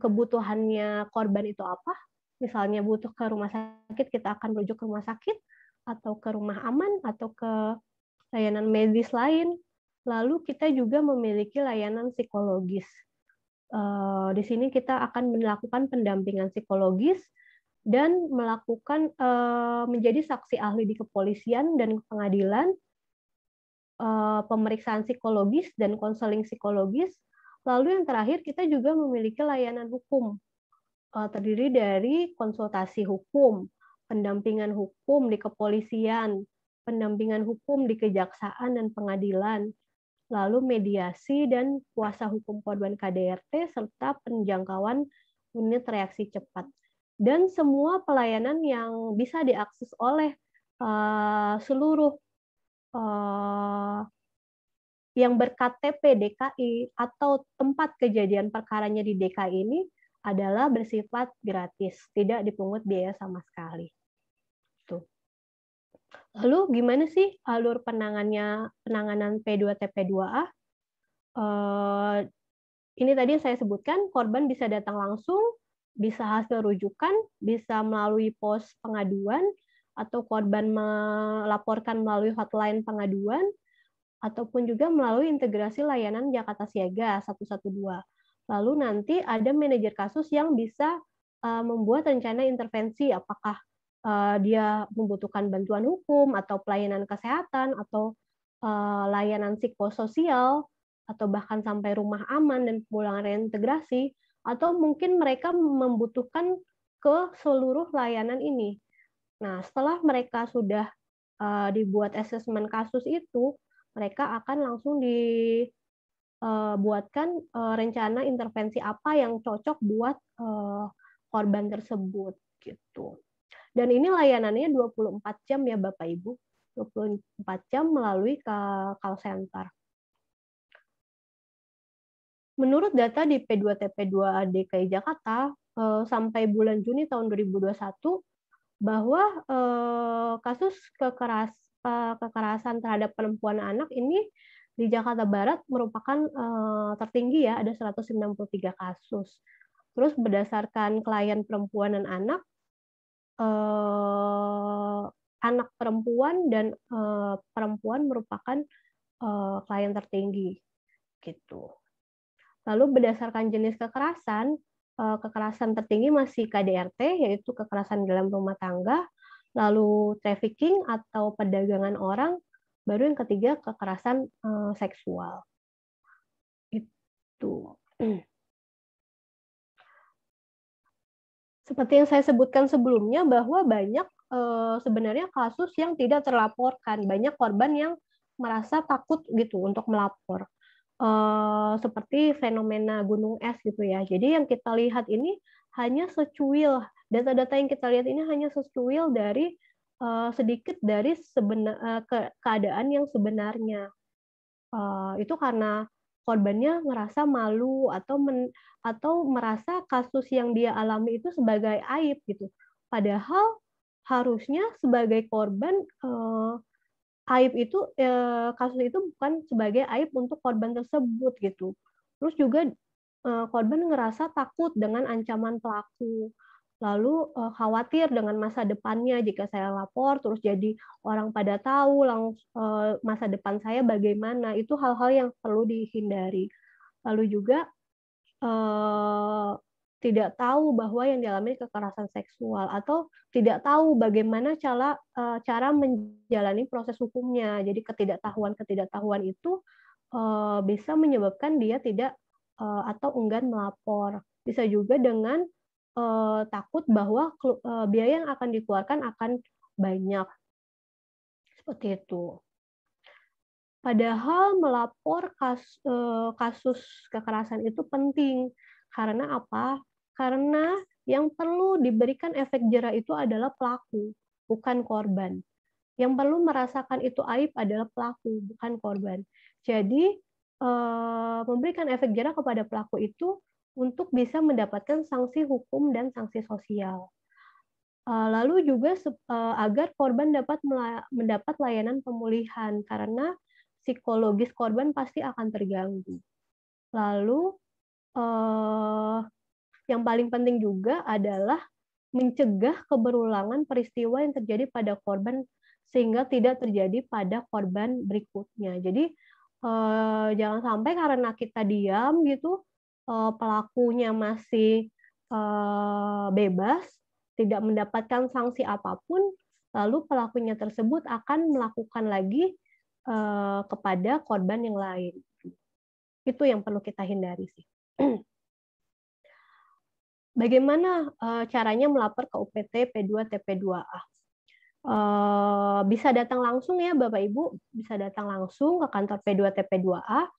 S5: kebutuhannya korban itu apa. Misalnya butuh ke rumah sakit, kita akan merujuk ke rumah sakit, atau ke rumah aman, atau ke layanan medis lain. Lalu kita juga memiliki layanan psikologis. Di sini kita akan melakukan pendampingan psikologis dan melakukan menjadi saksi ahli di kepolisian dan pengadilan, pemeriksaan psikologis dan konseling psikologis. Lalu yang terakhir kita juga memiliki layanan hukum, terdiri dari konsultasi hukum, pendampingan hukum di kepolisian, pendampingan hukum di kejaksaan dan pengadilan, lalu mediasi dan kuasa hukum korban KDRT, serta penjangkauan unit reaksi cepat. Dan semua pelayanan yang bisa diakses oleh seluruh yang berKTP DKI atau tempat kejadian perkaranya di DKI ini adalah bersifat gratis, tidak dipungut biaya sama sekali. Tuh. Lalu gimana sih alur penanganan P2TP2A? Ini tadi yang saya sebutkan, korban bisa datang langsung, bisa hasil rujukan, bisa melalui pos pengaduan, atau korban melaporkan melalui hotline pengaduan, ataupun juga melalui integrasi layanan Jakarta Siaga 112. Lalu nanti ada manajer kasus yang bisa membuat rencana intervensi, apakah dia membutuhkan bantuan hukum, atau pelayanan kesehatan, atau layanan psikososial, atau bahkan sampai rumah aman dan pemulangan reintegrasi, atau mungkin mereka membutuhkan ke seluruh layanan ini. Nah, setelah mereka sudah dibuat asesmen kasus itu, mereka akan langsung dibuatkan rencana intervensi apa yang cocok buat korban tersebut gitu. Dan ini layanannya 24 jam ya Bapak Ibu, 24 jam melalui call center. Menurut data di P2TP2A DKI Jakarta, sampai bulan Juni tahun 2021, bahwa kasus kekerasan terhadap perempuan dan anak ini di Jakarta Barat merupakan tertinggi ya, ada 193 kasus. Terus berdasarkan klien perempuan dan anak perempuan dan perempuan merupakan klien tertinggi gitu. Lalu berdasarkan jenis kekerasan, kekerasan tertinggi masih KDRT, yaitu kekerasan dalam rumah tangga, lalu trafficking atau perdagangan orang, baru yang ketiga kekerasan seksual. Itu. Seperti yang saya sebutkan sebelumnya, bahwa banyak sebenarnya kasus yang tidak terlaporkan, banyak korban yang merasa takut gitu untuk melapor. Seperti fenomena gunung es gitu ya. Jadi yang kita lihat ini hanya secuil, data-data yang kita lihat ini hanya secuil dari sedikit dari keadaan yang sebenarnya. Itu karena korbannya merasa malu atau merasa kasus yang dia alami itu sebagai aib gitu. Padahal harusnya sebagai korban aib itu kasus itu bukan sebagai aib untuk korban tersebut gitu. Terus juga korban ngerasa takut dengan ancaman pelaku, lalu khawatir dengan masa depannya jika saya lapor terus jadi orang pada tahu masa depan saya bagaimana. Itu hal-hal yang perlu dihindari. Lalu juga tidak tahu bahwa yang dialami kekerasan seksual, atau tidak tahu bagaimana cara menjalani proses hukumnya. Jadi ketidaktahuan itu bisa menyebabkan dia tidak atau enggan melapor. Bisa juga dengan takut bahwa biaya yang akan dikeluarkan akan banyak. Seperti itu. Padahal melapor kasus kekerasan itu penting. Karena apa? Karena yang perlu diberikan efek jera itu adalah pelaku, bukan korban. Yang perlu merasakan itu aib adalah pelaku, bukan korban. Jadi, memberikan efek jera kepada pelaku itu untuk bisa mendapatkan sanksi hukum dan sanksi sosial. Lalu juga agar korban dapat mendapat layanan pemulihan, karena psikologis korban pasti akan terganggu. Lalu, yang paling penting juga adalah mencegah keberulangan peristiwa yang terjadi pada korban sehingga tidak terjadi pada korban berikutnya. Jadi jangan sampai karena kita diam gitu, pelakunya masih bebas, tidak mendapatkan sanksi apapun, lalu pelakunya tersebut akan melakukan lagi kepada korban yang lain. Itu yang perlu kita hindari sih. Bagaimana caranya melapor ke UPT P2TP2A? Bisa datang langsung ya Bapak Ibu, bisa datang langsung ke kantor P2TP2A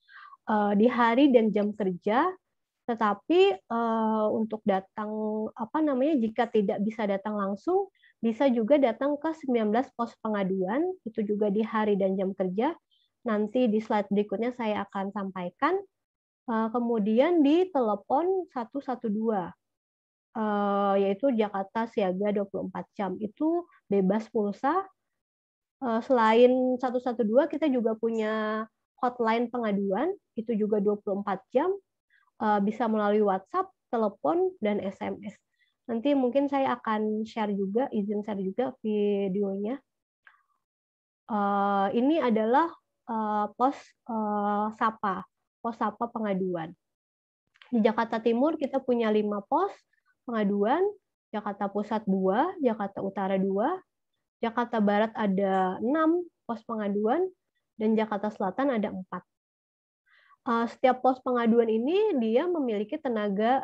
S5: di hari dan jam kerja. Tetapi untuk datang jika tidak bisa datang langsung, bisa juga datang ke 19 pos pengaduan, itu juga di hari dan jam kerja. Nanti di slide berikutnya saya akan sampaikan. Kemudian di telepon 112, yaitu Jakarta Siaga 24 jam. Itu bebas pulsa. Selain 112, kita juga punya hotline pengaduan, itu juga 24 jam, bisa melalui WhatsApp, telepon, dan SMS. Nanti mungkin saya akan izin share juga videonya. Ini adalah pos Sapa pengaduan. Di Jakarta Timur kita punya 5 pos pengaduan, Jakarta Pusat 2, Jakarta Utara 2, Jakarta Barat ada 6 pos pengaduan, dan Jakarta Selatan ada 4. Setiap pos pengaduan ini dia memiliki tenaga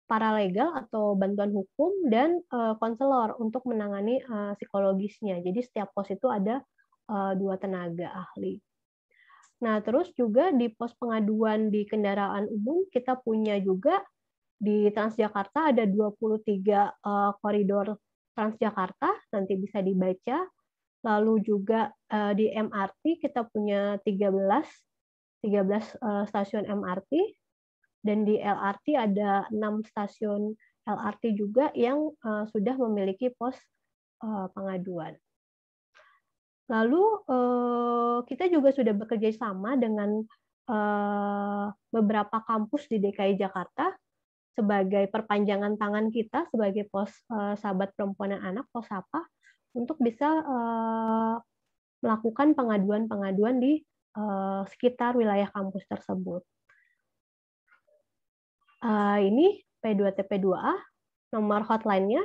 S5: paralegal atau bantuan hukum dan konselor untuk menangani psikologisnya. Jadi setiap pos itu ada 2 tenaga ahli. Nah, terus juga di pos pengaduan di kendaraan umum kita punya juga di Transjakarta ada 23 koridor Transjakarta, nanti bisa dibaca. Lalu juga di MRT kita punya 13 stasiun MRT, dan di LRT ada 6 stasiun LRT juga yang sudah memiliki pos pengaduan. Lalu kita juga sudah bekerja sama dengan beberapa kampus di DKI Jakarta sebagai perpanjangan tangan kita sebagai pos sahabat perempuan dan anak, pos Sapa, untuk bisa melakukan pengaduan-pengaduan di sekitar wilayah kampus tersebut. Ini P2TP2A, nomor hotline-nya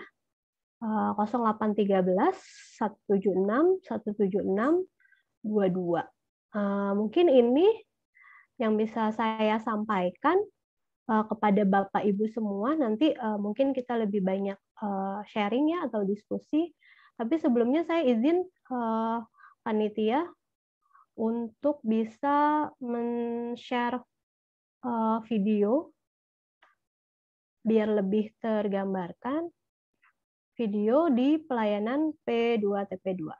S5: 0813 176 176 22. Mungkin ini yang bisa saya sampaikan kepada Bapak Ibu semua. Nanti mungkin kita lebih banyak sharing ya atau diskusi. Tapi sebelumnya saya izin panitia untuk bisa men-share video biar lebih tergambarkan video di pelayanan P2TP2.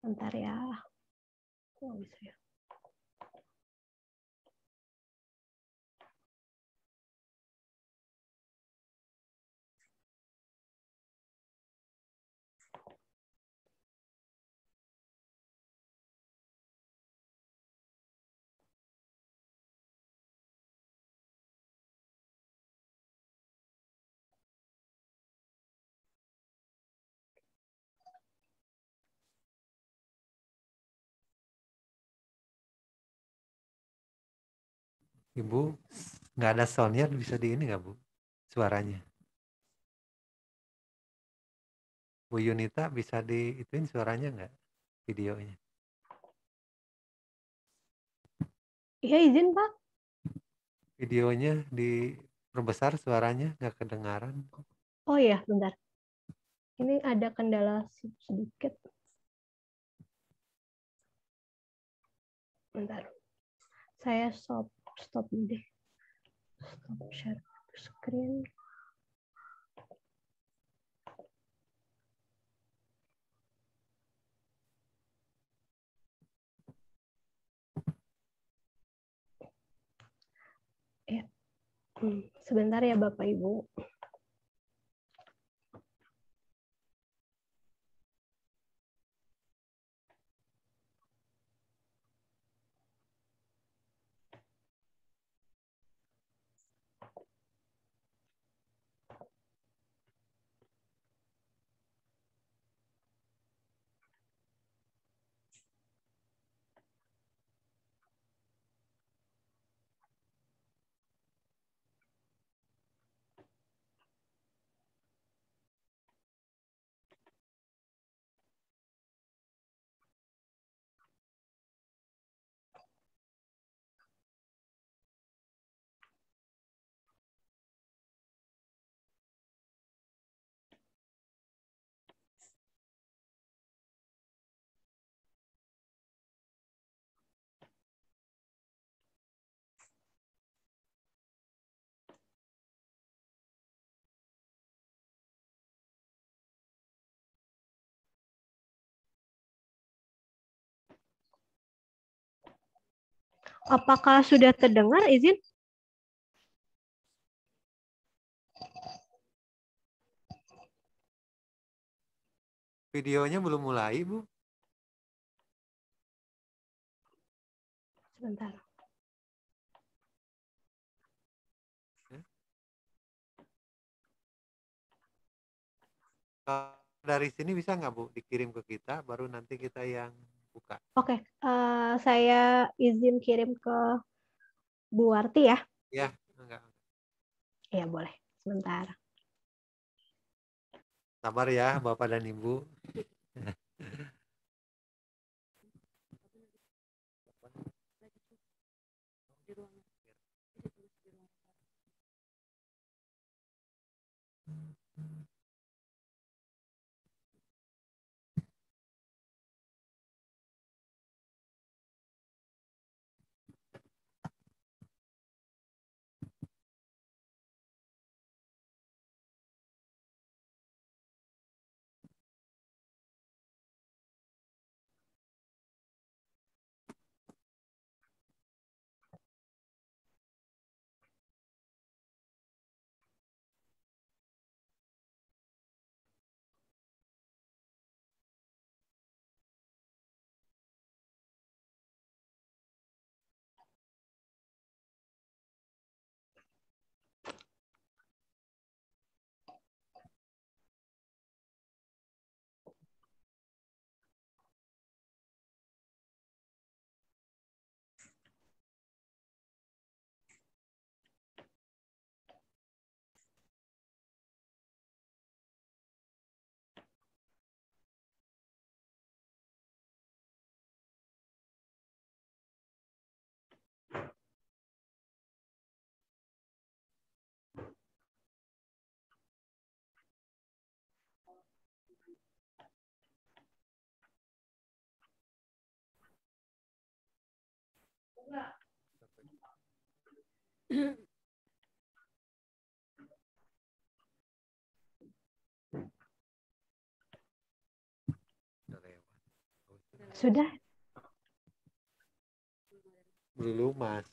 S5: Bentar ya. Oh, bisa ya.
S4: Ibu, nggak ada soundnya, bisa di ini nggak Bu? Suaranya. Bu Yunita bisa di ituin suaranya nggak? Videonya.
S5: Iya, izin Pak.
S4: Videonya diperbesar, suaranya nggak kedengaran.
S5: Oh iya, bentar. Ini ada kendala sedikit. Bentar. Saya stop deh. Stop share screen. Ya. Sebentar ya Bapak Ibu. Apakah sudah terdengar, izin?
S4: Videonya belum mulai, Bu.
S5: Sebentar.
S4: Dari sini bisa nggak, Bu, dikirim ke kita, baru nanti kita yang buka.
S5: Oke, saya izin kirim ke Bu Warti ya.
S4: Ya, enggak.
S5: Iya, boleh. Sebentar.
S4: Sabar ya, Bapak dan Ibu.
S5: Sudah?
S4: Belum, Mas.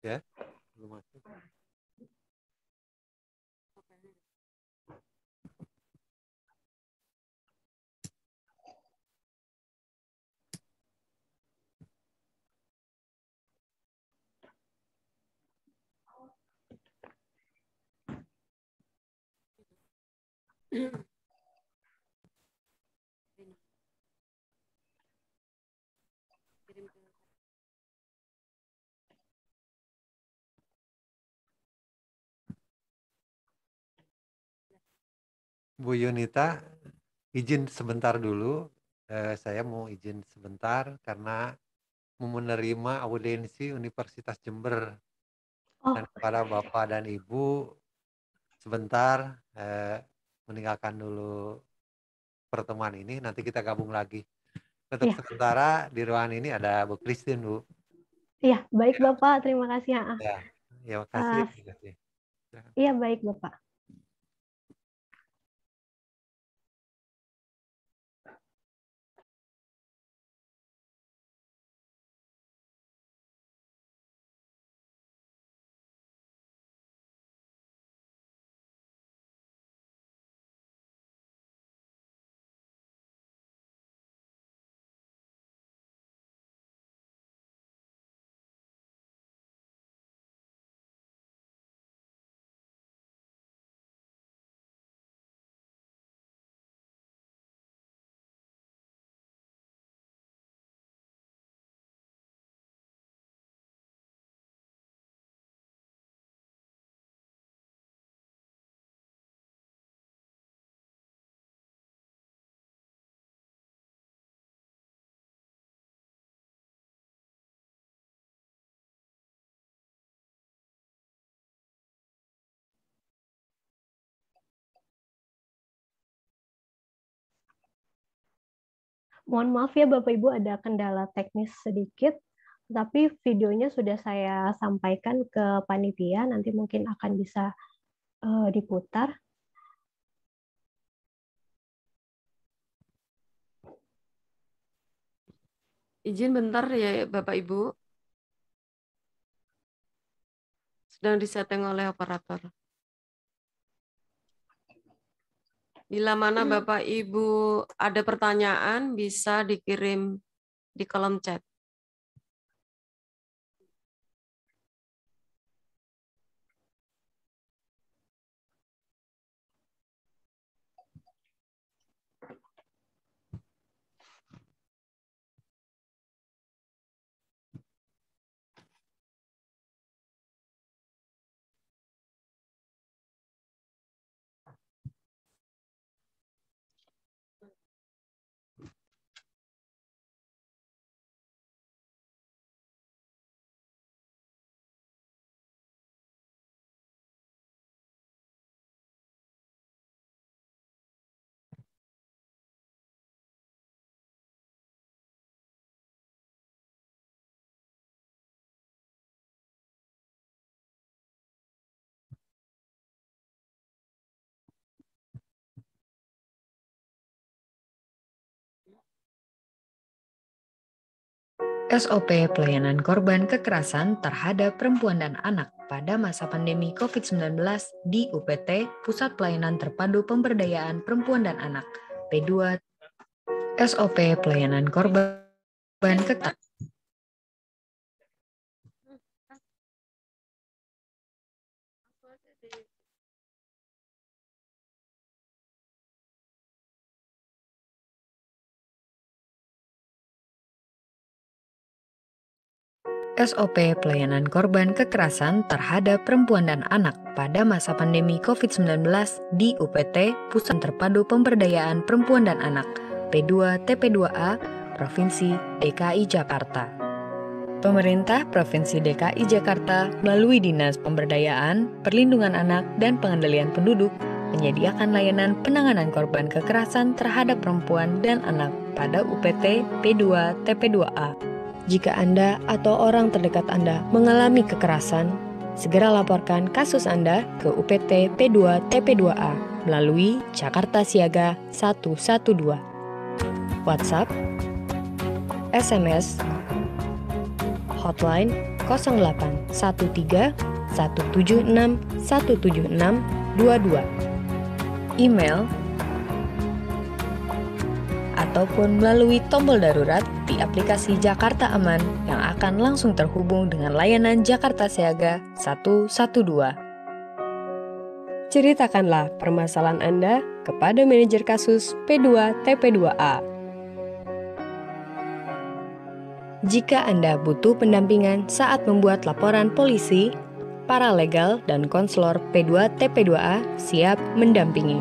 S4: Ya, belum masuk. Bu Yunita, izin sebentar dulu. Saya mau izin sebentar karena mau menerima audiensi Universitas Jember.
S5: Oh,
S4: Dan kepada Bapak dan Ibu, sebentar meninggalkan dulu pertemuan ini, nanti kita gabung lagi. Untuk
S5: iya.
S4: sementara di ruangan ini ada Bu Christine, Bu.
S5: Iya, baik Bapak. Terima kasih.
S4: Ya, ya makasih.
S5: Iya, baik Bapak. Mohon maaf ya Bapak Ibu, ada kendala teknis sedikit, tapi videonya sudah saya sampaikan ke panitia, nanti mungkin akan bisa diputar.
S1: Izin bentar ya Bapak Ibu. Sedang disetting oleh operator. Bila mana Bapak Ibu ada pertanyaan bisa dikirim di kolom chat.
S6: SOP pelayanan korban kekerasan terhadap perempuan dan anak pada masa pandemi COVID-19 di UPT Pusat Pelayanan Terpadu Pemberdayaan Perempuan dan Anak P2. SOP pelayanan korban kekerasan SOP pelayanan korban kekerasan terhadap perempuan dan anak pada masa pandemi COVID-19 di UPT Pusat Terpadu Pemberdayaan Perempuan dan Anak P2 TP2A Provinsi DKI Jakarta. Pemerintah Provinsi DKI Jakarta melalui Dinas Pemberdayaan, Perlindungan Anak, dan Pengendalian Penduduk menyediakan layanan penanganan korban kekerasan terhadap perempuan dan anak pada UPT P2 TP2A. Jika Anda atau orang terdekat Anda mengalami kekerasan, segera laporkan kasus Anda ke UPT P2 TP2A melalui Jakarta Siaga 112. WhatsApp, SMS, hotline 0813 176 176 22, email, ataupun melalui tombol darurat di aplikasi Jakarta Aman yang akan langsung terhubung dengan layanan Jakarta Siaga 112. Ceritakanlah permasalahan Anda kepada manajer kasus P2 TP2A. Jika Anda butuh pendampingan saat membuat laporan polisi, paralegal dan konselor P2 TP2A siap mendampingi.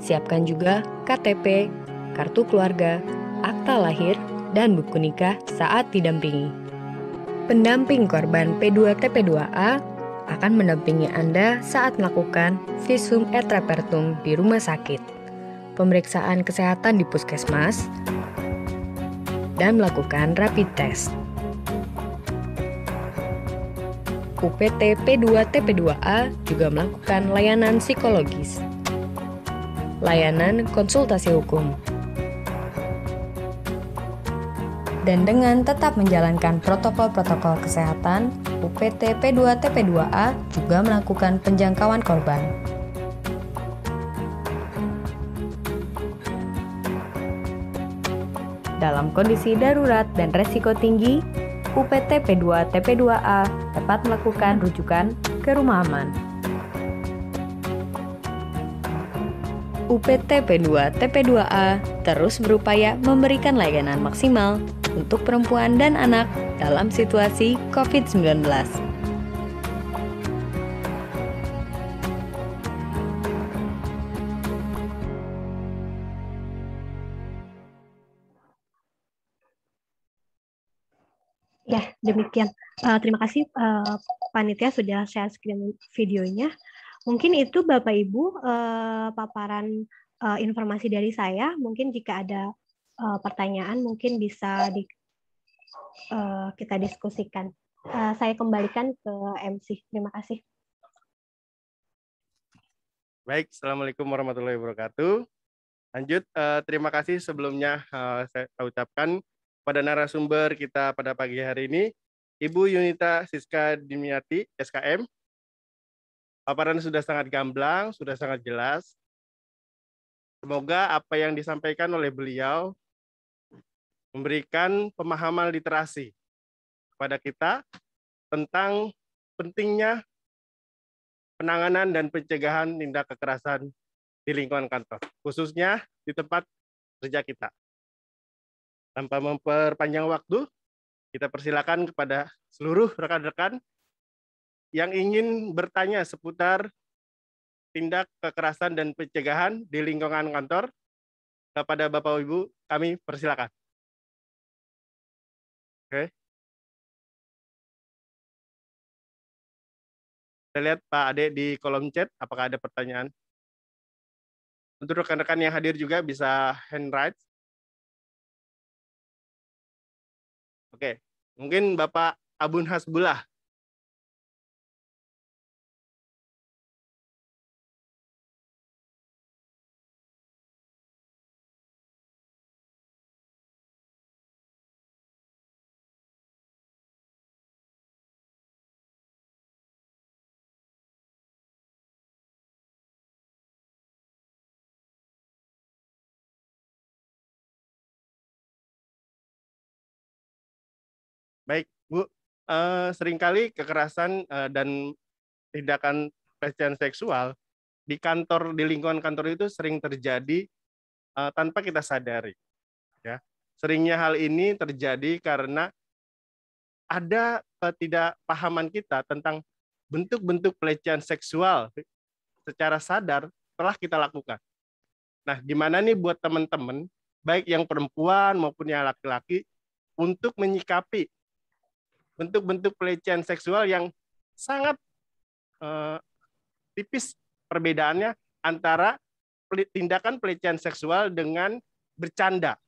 S6: Siapkan juga KTP, kartu keluarga, akta lahir, dan buku nikah saat didampingi. Pendamping korban P2 TP2A akan mendampingi Anda saat melakukan visum et repertum di rumah sakit, pemeriksaan kesehatan di puskesmas, dan melakukan rapid test. UPT P2 TP2A juga melakukan layanan psikologis, layanan konsultasi hukum, dan dengan tetap menjalankan protokol-protokol kesehatan, UPT P2 TP2A juga melakukan penjangkauan korban. Dalam kondisi darurat dan resiko tinggi, UPT P2 TP2A dapat melakukan rujukan ke rumah aman. UPT P2 TP2A terus berupaya memberikan layanan maksimal untuk perempuan dan anak dalam situasi COVID-19.
S5: Ya, demikian. Terima kasih panitia sudah share screen videonya. Mungkin itu Bapak Ibu paparan informasi dari saya. Mungkin jika ada pertanyaan mungkin bisa kita diskusikan. Saya kembalikan ke MC. Terima kasih.
S7: Baik, Assalamualaikum warahmatullahi wabarakatuh. Lanjut, terima kasih sebelumnya saya ucapkan kepada narasumber kita pada pagi hari ini, Ibu Yunita Siska Dimiati, SKM. Paparan sudah sangat gamblang, sudah sangat jelas. Semoga apa yang disampaikan oleh beliau memberikan pemahaman literasi kepada kita tentang pentingnya penanganan dan pencegahan tindak kekerasan di lingkungan kantor, khususnya di tempat kerja kita. Tanpa memperpanjang waktu, kita persilakan kepada seluruh rekan-rekan yang ingin bertanya seputar tindak kekerasan dan pencegahan di lingkungan kantor. Kepada Bapak Ibu, kami persilakan. Oke. Saya lihat Pak Ade di kolom chat, apakah ada pertanyaan? Untuk rekan-rekan yang hadir juga bisa hand raise. Oke, mungkin Bapak Abun Hasbullah. Baik, Bu. Seringkali kekerasan dan tindakan pelecehan seksual di kantor, di lingkungan kantor itu sering terjadi tanpa kita sadari. Ya, seringnya hal ini terjadi karena ada ketidakpahaman kita tentang bentuk-bentuk pelecehan seksual secara sadar telah kita lakukan. Nah, gimana nih buat teman-teman, baik yang perempuan maupun yang laki-laki, untuk menyikapi bentuk-bentuk pelecehan seksual yang sangat tipis perbedaannya antara tindakan pelecehan seksual dengan bercanda.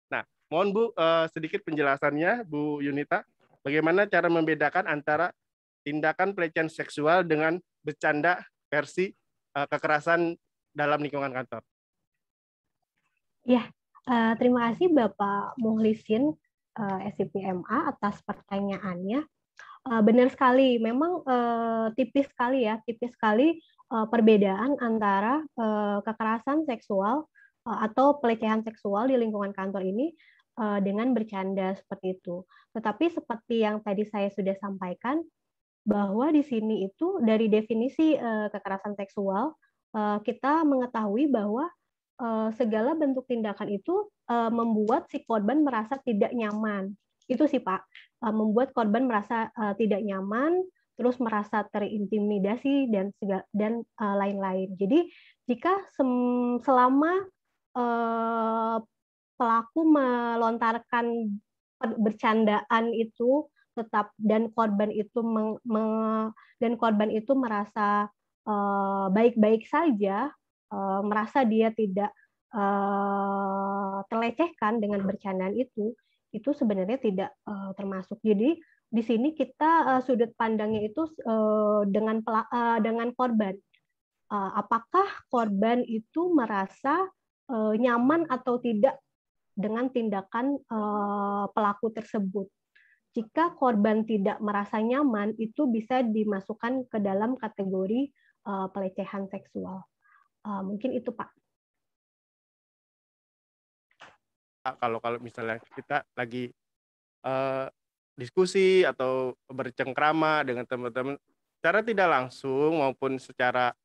S7: Nah, mohon Bu sedikit penjelasannya, Bu Yunita, bagaimana cara membedakan antara tindakan pelecehan seksual dengan bercanda versi kekerasan dalam lingkungan kantor.
S5: Ya, terima kasih Bapak Muhlisin SIPMA atas pertanyaannya. Benar sekali, memang tipis sekali perbedaan antara kekerasan seksual atau pelecehan seksual di lingkungan kantor ini dengan bercanda seperti itu. Tetapi seperti yang tadi saya sudah sampaikan, bahwa di sini itu dari definisi kekerasan seksual, kita mengetahui bahwa segala bentuk tindakan itu membuat si korban merasa tidak nyaman. Itu sih Pak, membuat korban merasa tidak nyaman, terus merasa terintimidasi dan lain-lain. Jadi jika selama pelaku melontarkan bercandaan itu tetap dan korban itu merasa baik-baik saja, merasa dia tidak terlecehkan dengan bercandaan itu sebenarnya tidak termasuk. Jadi di sini kita sudut pandangnya itu dengan korban. Apakah korban itu merasa nyaman atau tidak dengan tindakan pelaku tersebut? Jika korban tidak merasa nyaman, itu bisa dimasukkan ke dalam kategori pelecehan seksual. Mungkin itu Pak.
S7: Kalau misalnya kita lagi diskusi atau bercengkrama dengan teman-teman, secara tidak langsung maupun secara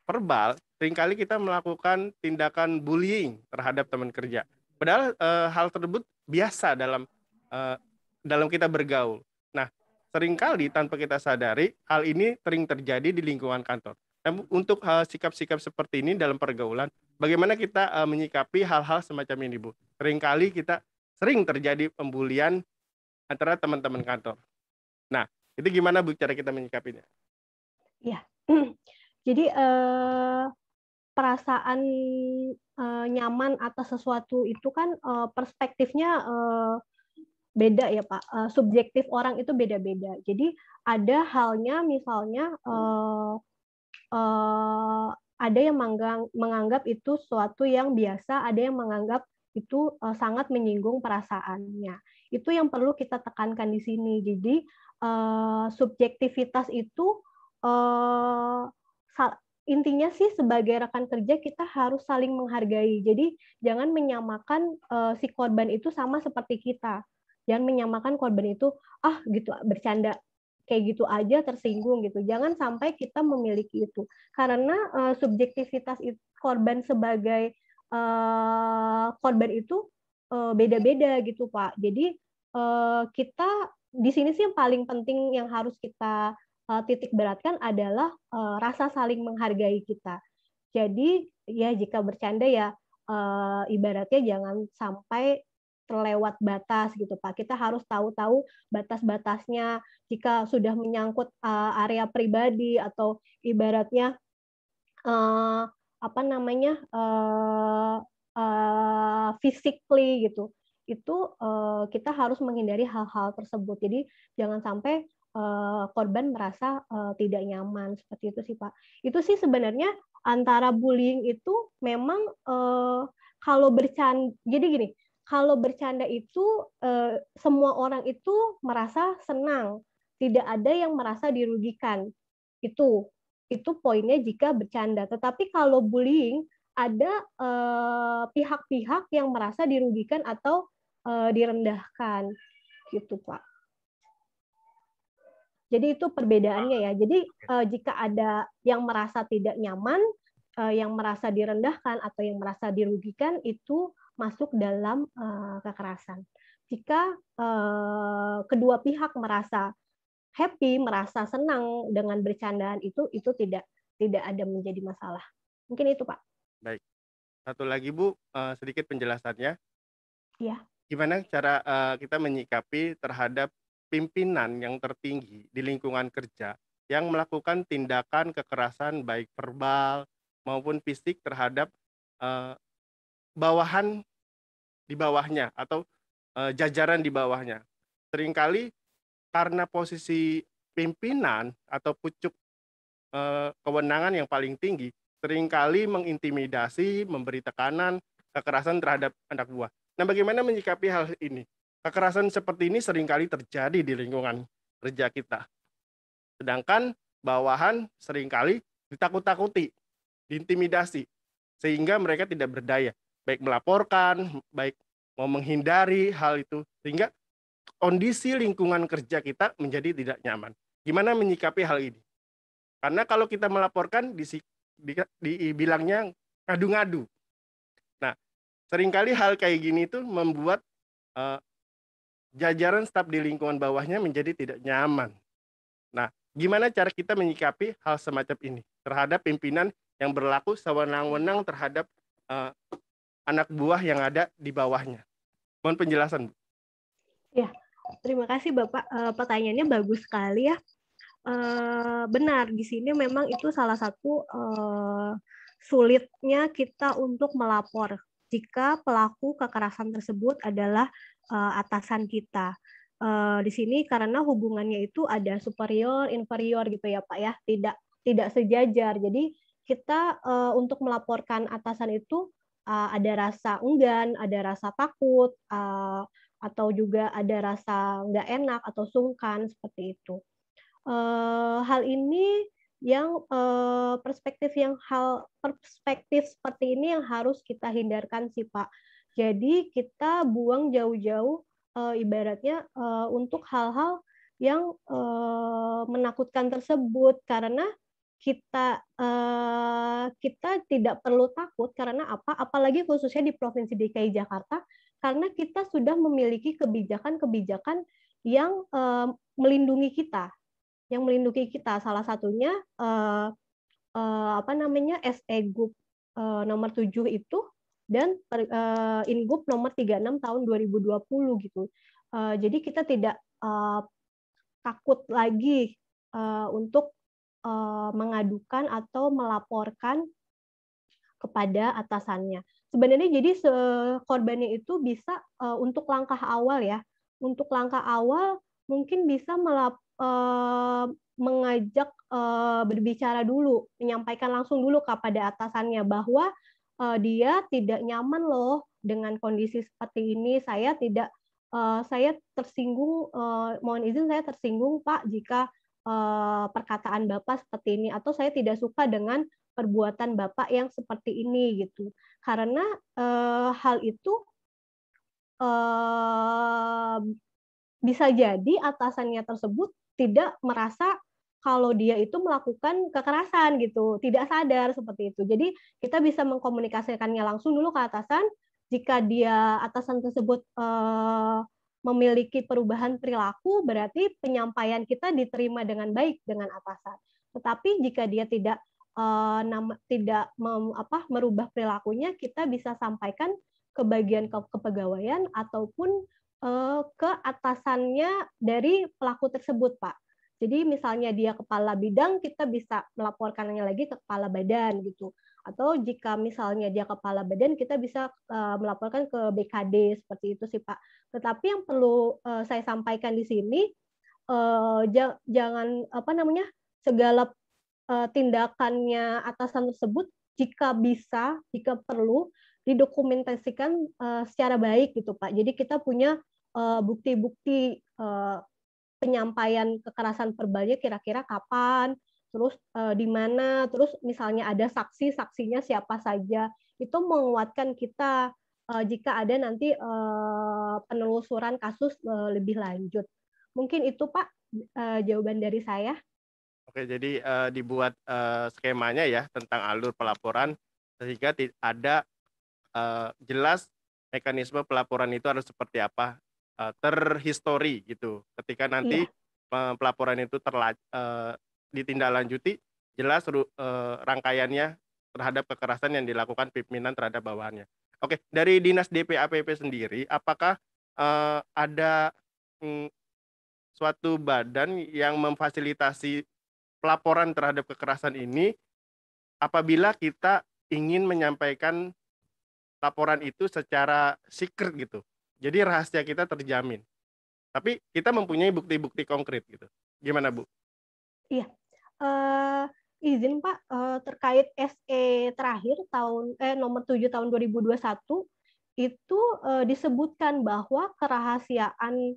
S7: verbal, seringkali kita melakukan tindakan bullying terhadap teman kerja. Padahal hal tersebut biasa dalam kita bergaul. Nah, seringkali tanpa kita sadari, hal ini sering terjadi di lingkungan kantor. Dan untuk sikap-sikap seperti ini dalam pergaulan, bagaimana kita menyikapi hal-hal semacam ini, Bu? Seringkali kita sering terjadi pembulian antara teman-teman kantor. Nah, itu gimana Bu cara kita menyikapinya?
S5: Ya, jadi perasaan nyaman atas sesuatu itu kan perspektifnya beda ya Pak. Subjektif orang itu beda-beda. Jadi ada halnya misalnya ada yang menganggap itu sesuatu yang biasa, ada yang menganggap itu sangat menyinggung perasaannya. Itu yang perlu kita tekankan di sini. Jadi subjektivitas itu intinya sih sebagai rekan kerja kita harus saling menghargai. Jadi jangan menyamakan si korban itu sama seperti kita. Jangan menyamakan korban itu gitu bercanda kayak gitu aja tersinggung gitu. Jangan sampai kita memiliki itu. Karena subjektivitas korban sebagai korban itu beda-beda gitu, Pak. Jadi kita di sini sih yang paling penting yang harus kita titik beratkan adalah rasa saling menghargai kita. Jadi ya jika bercanda ya ibaratnya jangan sampai terlewat batas gitu, Pak. Kita harus tahu batas-batasnya. Jika sudah menyangkut area pribadi atau ibaratnya physically gitu, itu kita harus menghindari hal-hal tersebut. Jadi jangan sampai korban merasa tidak nyaman, seperti itu sih, Pak. Itu sih sebenarnya antara bullying itu memang kalau bercanda, jadi gini, kalau bercanda itu semua orang itu merasa senang, tidak ada yang merasa dirugikan. Itu poinnya jika bercanda. Tetapi kalau bullying ada pihak-pihak yang merasa dirugikan atau direndahkan, gitu, Pak. Jadi itu perbedaannya ya. Jadi jika ada yang merasa tidak nyaman, yang merasa direndahkan atau yang merasa dirugikan, itu masuk dalam kekerasan. Jika kedua pihak merasa happy, merasa senang dengan bercandaan itu tidak ada menjadi masalah. Mungkin itu, Pak.
S7: Baik. Satu lagi, Bu, sedikit penjelasannya.
S5: Iya.
S7: Gimana cara kita menyikapi terhadap pimpinan yang tertinggi di lingkungan kerja yang melakukan tindakan kekerasan baik verbal maupun fisik terhadap bawahan di bawahnya atau jajaran di bawahnya. Seringkali karena posisi pimpinan atau pucuk kewenangan yang paling tinggi, seringkali mengintimidasi, memberi tekanan, kekerasan terhadap anak buah. Nah, bagaimana menyikapi hal ini? Kekerasan seperti ini seringkali terjadi di lingkungan kerja kita. Sedangkan bawahan seringkali ditakut-takuti, diintimidasi, sehingga mereka tidak berdaya, baik melaporkan, baik mau menghindari hal itu, sehingga kondisi lingkungan kerja kita menjadi tidak nyaman. Gimana menyikapi hal ini? Karena kalau kita melaporkan, dibilangnya ngadu-ngadu. Nah, seringkali hal kayak gini itu membuat jajaran staf di lingkungan bawahnya menjadi tidak nyaman. Nah, gimana cara kita menyikapi hal semacam ini terhadap pimpinan yang berlaku sewenang-wenang terhadap anak buah yang ada di bawahnya? Mohon penjelasan, Bu.
S5: Ya, terima kasih Bapak. Pertanyaannya bagus sekali ya. Benar, di sini memang itu salah satu sulitnya kita untuk melapor jika pelaku kekerasan tersebut adalah atasan kita. Di sini karena hubungannya itu ada superior, inferior gitu ya Pak ya, tidak sejajar. Jadi kita untuk melaporkan atasan itu ada rasa enggan, ada rasa takut, atau juga ada rasa nggak enak atau sungkan seperti itu. Hal ini yang perspektif seperti ini yang harus kita hindarkan sih Pak. Jadi kita buang jauh-jauh ibaratnya untuk hal-hal yang menakutkan tersebut, karena kita tidak perlu takut. Karena apa? Apalagi khususnya di Provinsi DKI Jakarta, karena kita sudah memiliki kebijakan-kebijakan yang melindungi kita. Salah satunya SE-Gub nomor 7 itu, dan Ingub nomor 36 tahun 2020 gitu. Jadi kita tidak takut lagi untuk mengadukan atau melaporkan kepada atasannya. Sebenarnya jadi korbannya itu bisa untuk langkah awal ya. Untuk langkah awal mungkin bisa mengajak berbicara dulu, menyampaikan langsung dulu kepada atasannya bahwa dia tidak nyaman loh dengan kondisi seperti ini saya tidak saya tersinggung, mohon izin saya tersinggung Pak jika perkataan Bapak seperti ini, atau saya tidak suka dengan perbuatan Bapak yang seperti ini gitu. Karena hal itu bisa jadi atasannya tersebut tidak merasa kalau dia itu melakukan kekerasan gitu, tidak sadar seperti itu. Jadi kita bisa mengkomunikasikannya langsung dulu ke atasan. Jika dia atasan tersebut memiliki perubahan perilaku, berarti penyampaian kita diterima dengan baik dengan atasan. Tetapi jika dia tidak merubah perilakunya, kita bisa sampaikan ke bagian kepegawaian ataupun ke atasannya dari pelaku tersebut, Pak. Jadi misalnya dia kepala bidang, kita bisa melaporkannya lagi ke kepala badan gitu. Atau jika misalnya dia kepala badan, kita bisa melaporkan ke BKD, seperti itu sih Pak. Tetapi yang perlu saya sampaikan di sini, jangan segala tindakannya atasan tersebut jika bisa, jika perlu didokumentasikan secara baik gitu Pak. Jadi kita punya bukti-bukti penyampaian kekerasan verbalnya kira-kira kapan, terus di mana, terus misalnya ada saksinya siapa saja, itu menguatkan kita jika ada nanti penelusuran kasus lebih lanjut. Mungkin itu Pak jawaban dari saya.
S7: Oke, jadi dibuat skemanya ya tentang alur pelaporan sehingga ada jelas mekanisme pelaporan itu harus seperti apa, terhistori gitu. Ketika nanti pelaporan itu ditindaklanjuti, jelas rangkaiannya terhadap kekerasan yang dilakukan pimpinan terhadap bawahannya. Oke, dari Dinas DPAPP sendiri, apakah ada suatu badan yang memfasilitasi pelaporan terhadap kekerasan ini apabila kita ingin menyampaikan laporan itu secara secret gitu. Jadi rahasia kita terjamin. Tapi kita mempunyai bukti-bukti konkret gitu. Gimana, Bu?
S5: Iya. Izin Pak, terkait SE terakhir nomor 7 tahun 2021 itu disebutkan bahwa kerahasiaan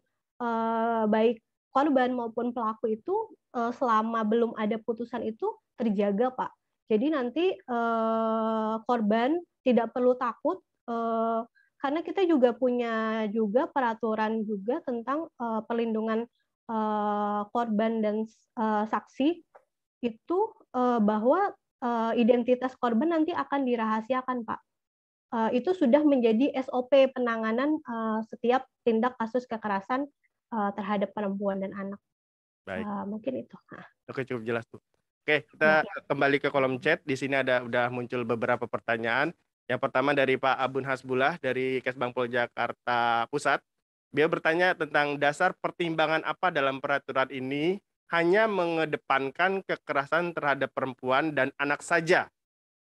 S5: baik korban maupun pelaku itu selama belum ada putusan itu terjaga, Pak. Jadi nanti korban tidak perlu takut karena kita juga punya peraturan juga tentang perlindungan korban dan saksi itu bahwa identitas korban nanti akan dirahasiakan, Pak. Itu sudah menjadi SOP penanganan setiap tindak kasus kekerasan terhadap perempuan dan anak.
S7: Baik.
S5: Mungkin itu.
S7: Oke, cukup jelas tuh. Oke, kita kembali ke kolom chat. Di sini udah muncul beberapa pertanyaan. Yang pertama dari Pak Abun Hasbullah dari Kesbangpol Jakarta Pusat. Dia bertanya tentang dasar pertimbangan apa dalam peraturan ini hanya mengedepankan kekerasan terhadap perempuan dan anak saja.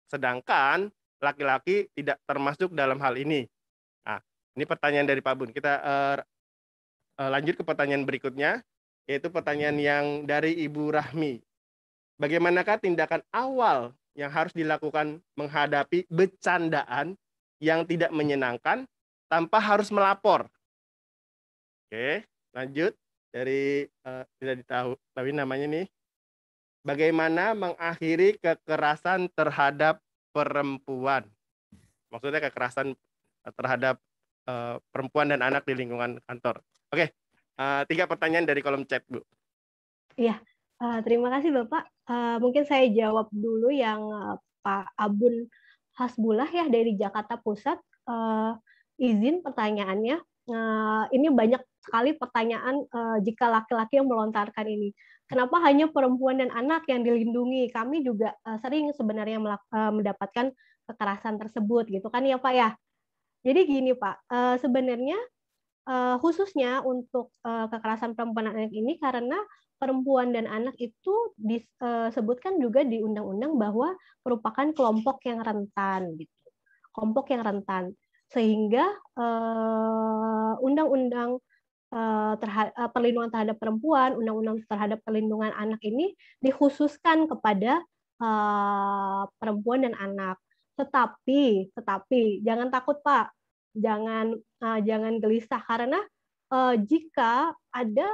S7: Sedangkan laki-laki tidak termasuk dalam hal ini. Nah, ini pertanyaan dari Pak Bun. Kita lanjut ke pertanyaan berikutnya, yaitu pertanyaan yang dari Ibu Rahmi. Bagaimanakah tindakan awal yang harus dilakukan menghadapi bercandaan yang tidak menyenangkan tanpa harus melapor? Oke, lanjut dari tidak diketahui namanya nih. Bagaimana mengakhiri kekerasan terhadap perempuan? Maksudnya kekerasan terhadap perempuan dan anak di lingkungan kantor. Oke, 3 pertanyaan dari kolom chat, Bu.
S5: Iya, terima kasih Bapak. Mungkin saya jawab dulu yang Pak Abun Hasbullah ya dari Jakarta Pusat. Izin pertanyaannya. Ini banyak sekali pertanyaan jika laki-laki yang melontarkan ini. Kenapa hanya perempuan dan anak yang dilindungi? Kami juga sering sebenarnya mendapatkan kekerasan tersebut, gitu kan ya Pak ya? Jadi gini Pak, sebenarnya khususnya untuk kekerasan perempuan dan anak ini karena perempuan dan anak itu disebutkan juga di undang-undang bahwa merupakan kelompok yang rentan, gitu. Kelompok yang rentan. Sehingga undang-undang perlindungan terhadap perempuan, undang-undang terhadap perlindungan anak ini dikhususkan kepada perempuan dan anak. Tetapi jangan takut Pak, jangan gelisah karena jika ada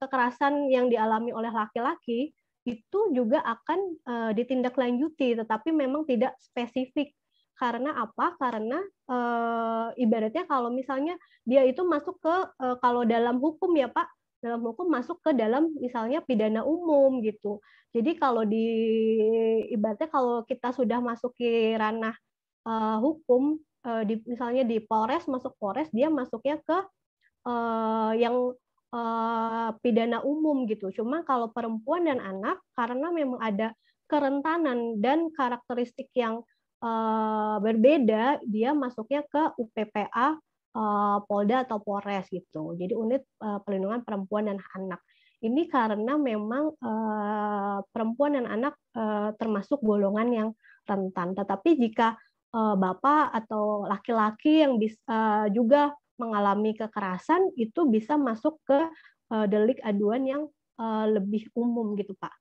S5: kekerasan yang dialami oleh laki-laki itu juga akan ditindaklanjuti, tetapi memang tidak spesifik. Karena apa? Karena ibaratnya kalau misalnya dia itu masuk ke kalau dalam hukum ya Pak, dalam hukum masuk ke dalam misalnya pidana umum gitu. Jadi kalau ibaratnya kalau kita sudah masuk ke ranah hukum, misalnya di Polres, masuk Polres, dia masuknya ke yang pidana umum gitu. Cuma kalau perempuan dan anak karena memang ada kerentanan dan karakteristik yang berbeda, dia masuknya ke UPPA Polda atau Polres gitu. Jadi unit perlindungan perempuan dan anak. Ini karena memang perempuan dan anak termasuk golongan yang rentan. Tetapi jika bapak atau laki-laki yang bisa juga mengalami kekerasan itu bisa masuk ke delik aduan yang lebih umum gitu Pak.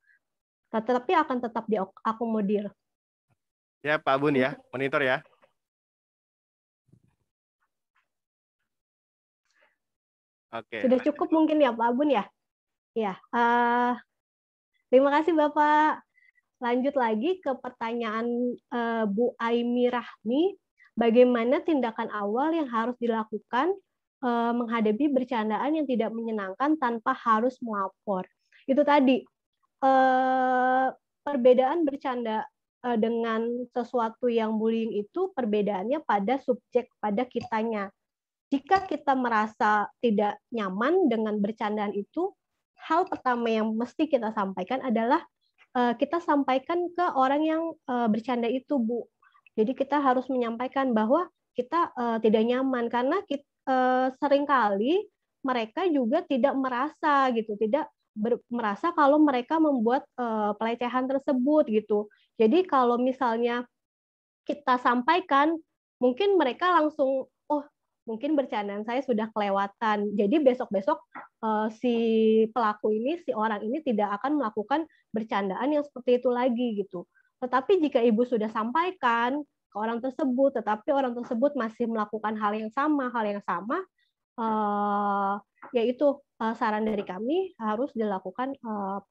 S5: Tetapi akan tetap diakomodir.
S7: Ya Pak Bun ya, monitor ya. Oke.
S5: Sudah cukup mungkin ya Pak Bun ya? Ya. Terima kasih Bapak. Lanjut lagi ke pertanyaan Bu Aimi Rahmi. Bagaimana tindakan awal yang harus dilakukan menghadapi bercandaan yang tidak menyenangkan tanpa harus melapor? Itu tadi, perbedaan bercanda dengan sesuatu yang bullying itu perbedaannya pada subjek, pada kitanya. Jika kita merasa tidak nyaman dengan bercandaan itu, hal pertama yang mesti kita sampaikan adalah kita sampaikan ke orang yang bercanda itu, Bu. Jadi kita harus menyampaikan bahwa kita tidak nyaman karena seringkali mereka juga tidak merasa gitu, tidak merasa kalau mereka membuat pelecehan tersebut gitu. Jadi kalau misalnya kita sampaikan, mungkin mereka langsung, oh mungkin bercandaan saya sudah kelewatan. Jadi besok-besok si pelaku ini, si orang ini tidak akan melakukan bercandaan yang seperti itu lagi gitu. Tetapi jika ibu sudah sampaikan ke orang tersebut, tetapi orang tersebut masih melakukan hal yang sama, yaitu saran dari kami harus dilakukan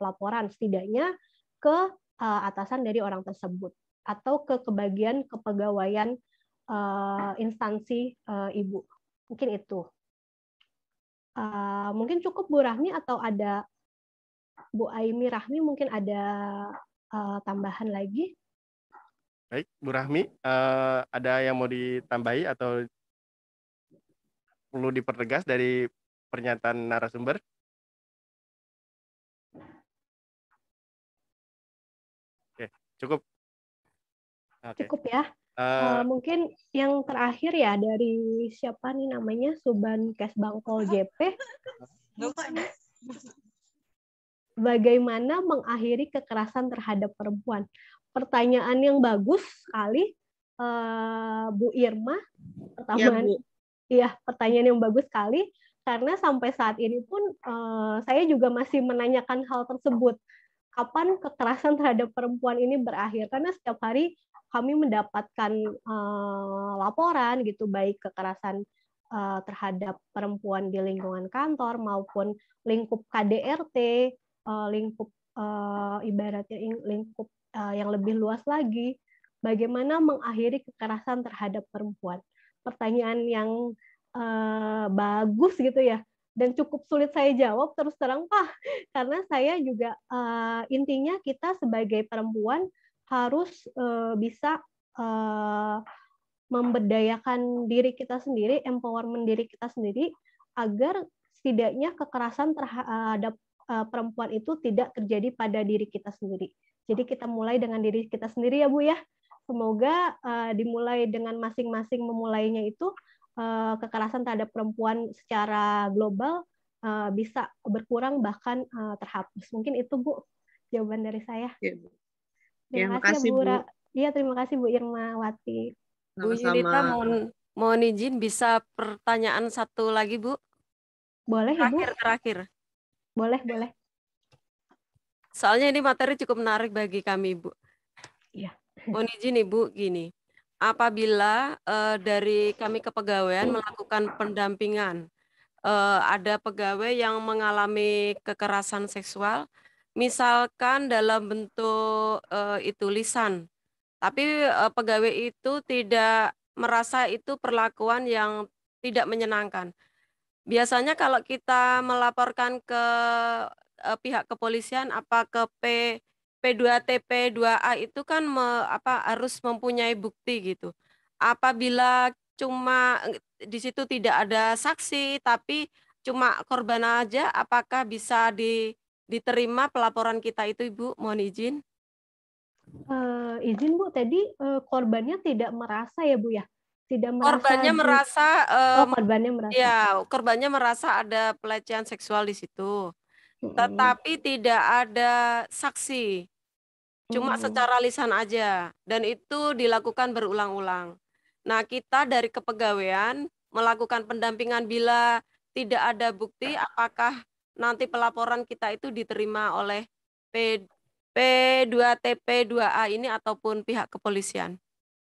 S5: pelaporan setidaknya ke atasan dari orang tersebut atau ke kebagian kepegawaian instansi ibu. Mungkin itu. Mungkin cukup Bu Rahmi atau ada Bu Aimi Rahmi mungkin ada tambahan lagi?
S7: Baik, Bu Rahmi, ada yang mau ditambahi atau perlu dipertegas dari pernyataan narasumber? Oke, cukup. Oke.
S5: Cukup ya. Mungkin yang terakhir ya dari siapa nih namanya, Suban Kesbangpol JP. Bagaimana mengakhiri kekerasan terhadap perempuan? Pertanyaan yang bagus sekali, Bu Irma. Iya, pertanyaan yang bagus sekali karena sampai saat ini pun saya juga masih menanyakan hal tersebut. Kapan kekerasan terhadap perempuan ini berakhir? Karena setiap hari kami mendapatkan laporan gitu, baik kekerasan terhadap perempuan di lingkungan kantor maupun lingkup KDRT, lingkup ibaratnya lingkup yang lebih luas lagi. Bagaimana mengakhiri kekerasan terhadap perempuan? Pertanyaan yang bagus gitu ya, dan cukup sulit saya jawab terus terang Pak, karena saya juga intinya kita sebagai perempuan harus bisa memberdayakan diri kita sendiri, empowerment diri kita sendiri, agar setidaknya kekerasan terhadap perempuan itu tidak terjadi pada diri kita sendiri. Jadi kita mulai dengan diri kita sendiri ya Bu ya. Semoga dimulai dengan masing-masing memulainya itu kekerasan terhadap perempuan secara global bisa berkurang bahkan terhapus. Mungkin itu Bu jawaban dari saya. Terima kasih Bu. Iya, terima kasih Bu Irmawati.
S1: Bu Yunita mohon izin bisa pertanyaan satu lagi Bu?
S5: Boleh Ibu.
S1: Terakhir.
S5: Boleh.
S1: Soalnya ini materi cukup menarik bagi kami, Bu.
S5: Iya.
S1: Mohon izin Ibu, gini. apabila dari kami kepegawaian melakukan pendampingan, ada pegawai yang mengalami kekerasan seksual, misalkan dalam bentuk itu lisan, tapi pegawai itu tidak merasa itu perlakuan yang tidak menyenangkan. Biasanya kalau kita melaporkan ke pihak kepolisian, apa ke P2TP 2A itu kan harus mempunyai bukti gitu. Apabila cuma di situ tidak ada saksi, tapi cuma korban aja, apakah bisa diterima pelaporan kita itu, Ibu? Mohon izin.
S5: Izin Bu, tadi korbannya tidak merasa ya Bu ya? Tidak merasa.
S1: Korbannya merasa.
S5: Korbannya merasa.
S1: Ya, korbannya merasa ada pelecehan seksual di situ. Tetapi tidak ada saksi, cuma secara lisan aja, dan itu dilakukan berulang-ulang. Nah, kita dari kepegawaian melakukan pendampingan bila tidak ada bukti, apakah nanti pelaporan kita itu diterima oleh P2TP 2A ini ataupun pihak kepolisian.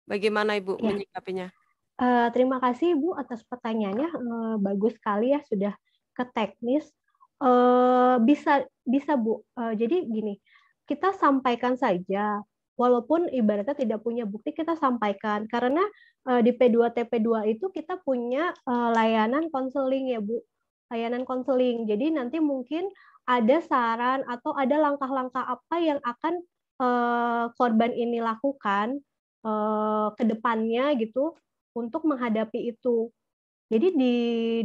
S1: Bagaimana Ibu menyikapinya?
S5: Terima kasih Bu atas pertanyaannya, bagus sekali ya, sudah ke teknis. Bisa Bu. Jadi gini, kita sampaikan saja, walaupun ibaratnya tidak punya bukti, kita sampaikan karena di P2TP2 itu kita punya layanan konseling ya Bu, layanan konseling. Jadi nanti mungkin ada saran atau ada langkah-langkah apa yang akan korban ini lakukan ke depannya gitu untuk menghadapi itu. Jadi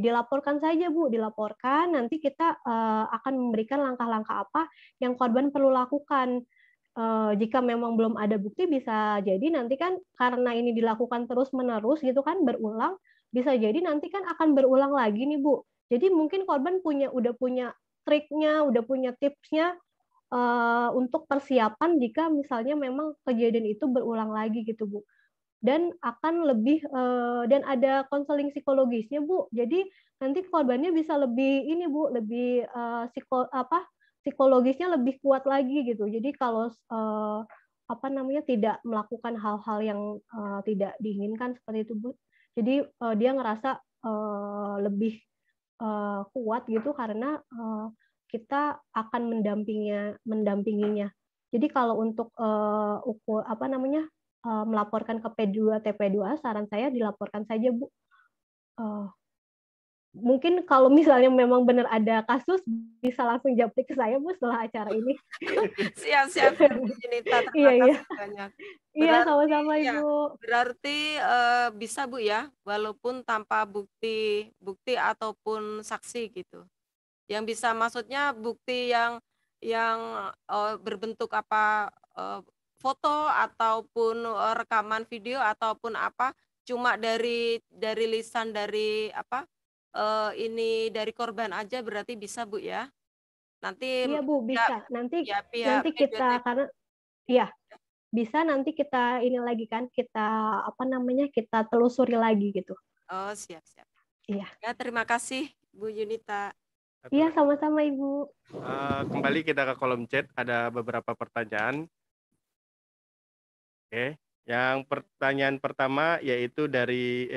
S5: dilaporkan saja Bu, dilaporkan, nanti kita akan memberikan langkah-langkah apa yang korban perlu lakukan. Jika memang belum ada bukti, bisa jadi nanti kan karena ini dilakukan terus-menerus gitu kan, berulang, bisa jadi nanti kan akan berulang lagi nih Bu. Jadi mungkin korban udah punya triknya, udah punya tipsnya untuk persiapan jika misalnya memang kejadian itu berulang lagi gitu Bu. Dan akan lebih dan ada konseling psikologisnya Bu. Jadi nanti korbannya bisa lebih ini Bu, lebih psikologisnya lebih kuat lagi gitu. Jadi kalau tidak melakukan hal-hal yang tidak diinginkan seperti itu Bu. Jadi dia ngerasa lebih kuat gitu karena kita akan mendampinginya. Jadi kalau untuk melaporkan ke P2TP2A, saran saya dilaporkan saja Bu. Mungkin kalau misalnya memang benar ada kasus, bisa langsung japri ke saya Bu setelah acara ini.
S1: Siap Bu Junita, terima kasih banyak.
S5: Iya, sama-sama Ibu.
S1: Berarti bisa Bu ya, walaupun tanpa bukti ataupun saksi gitu. Yang bisa maksudnya bukti yang berbentuk foto ataupun rekaman video ataupun apa, cuma dari lisan dari ini dari korban aja berarti bisa Bu ya. Nanti
S5: iya Bu, bisa. Nanti kita karena iya bisa nanti kita ini lagi kan, kita kita telusuri lagi gitu.
S1: Oh, siap.
S5: Iya.
S1: Ya, terima kasih Bu Junita.
S5: Iya, sama-sama Ibu.
S7: Kembali kita ke kolom chat, ada beberapa pertanyaan. Oke, yang pertanyaan pertama yaitu dari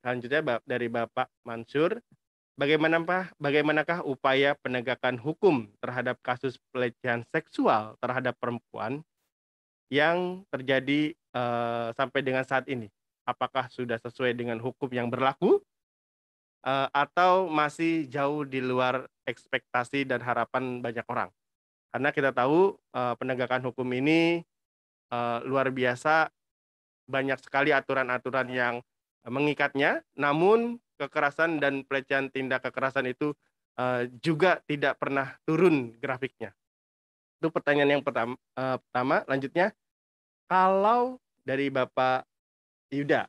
S7: selanjutnya dari Bapak Mansur. Bagaimanakah upaya penegakan hukum terhadap kasus pelecehan seksual terhadap perempuan yang terjadi sampai dengan saat ini? Apakah sudah sesuai dengan hukum yang berlaku atau masih jauh di luar ekspektasi dan harapan banyak orang? Karena kita tahu penegakan hukum ini luar biasa, banyak sekali aturan-aturan yang mengikatnya, namun kekerasan dan pelecehan tindak kekerasan itu juga tidak pernah turun grafiknya. Itu pertanyaan yang pertama. Lanjutnya, kalau dari Bapak Yuda,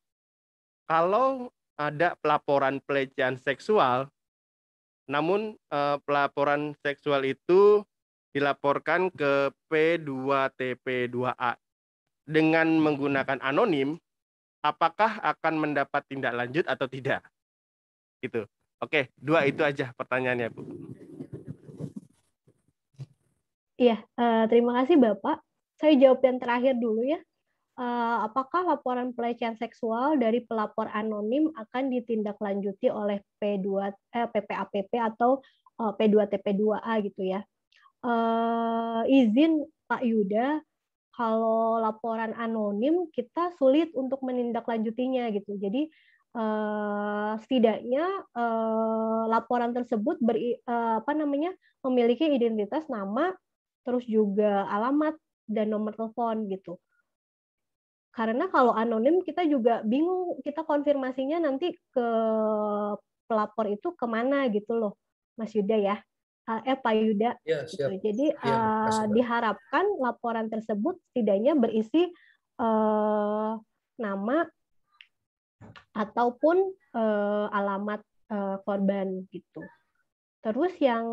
S7: kalau ada pelaporan pelecehan seksual, namun pelaporan seksual itu dilaporkan ke P2TP2A dengan menggunakan anonim, apakah akan mendapat tindak lanjut atau tidak? Gitu. Oke, 2 itu aja pertanyaannya, Bu.
S5: Iya, terima kasih Bapak. Saya jawab yang terakhir dulu ya. apakah laporan pelecehan seksual dari pelapor anonim akan ditindaklanjuti oleh PPAPP atau P2TP2A gitu ya. Izin Pak Yuda, kalau laporan anonim kita sulit untuk menindaklanjutinya gitu. Jadi setidaknya laporan tersebut memiliki identitas nama, terus juga alamat dan nomor telepon gitu. Karena kalau anonim kita juga bingung, kita konfirmasinya nanti ke pelapor itu kemana gitu loh, Mas Yuda ya. Pak Yuda.
S8: Ya,
S5: gitu.
S8: siap.
S5: Jadi
S8: Ya, makasih, Mbak.
S5: diharapkan laporan tersebut setidaknya berisi nama ataupun alamat korban gitu. Terus yang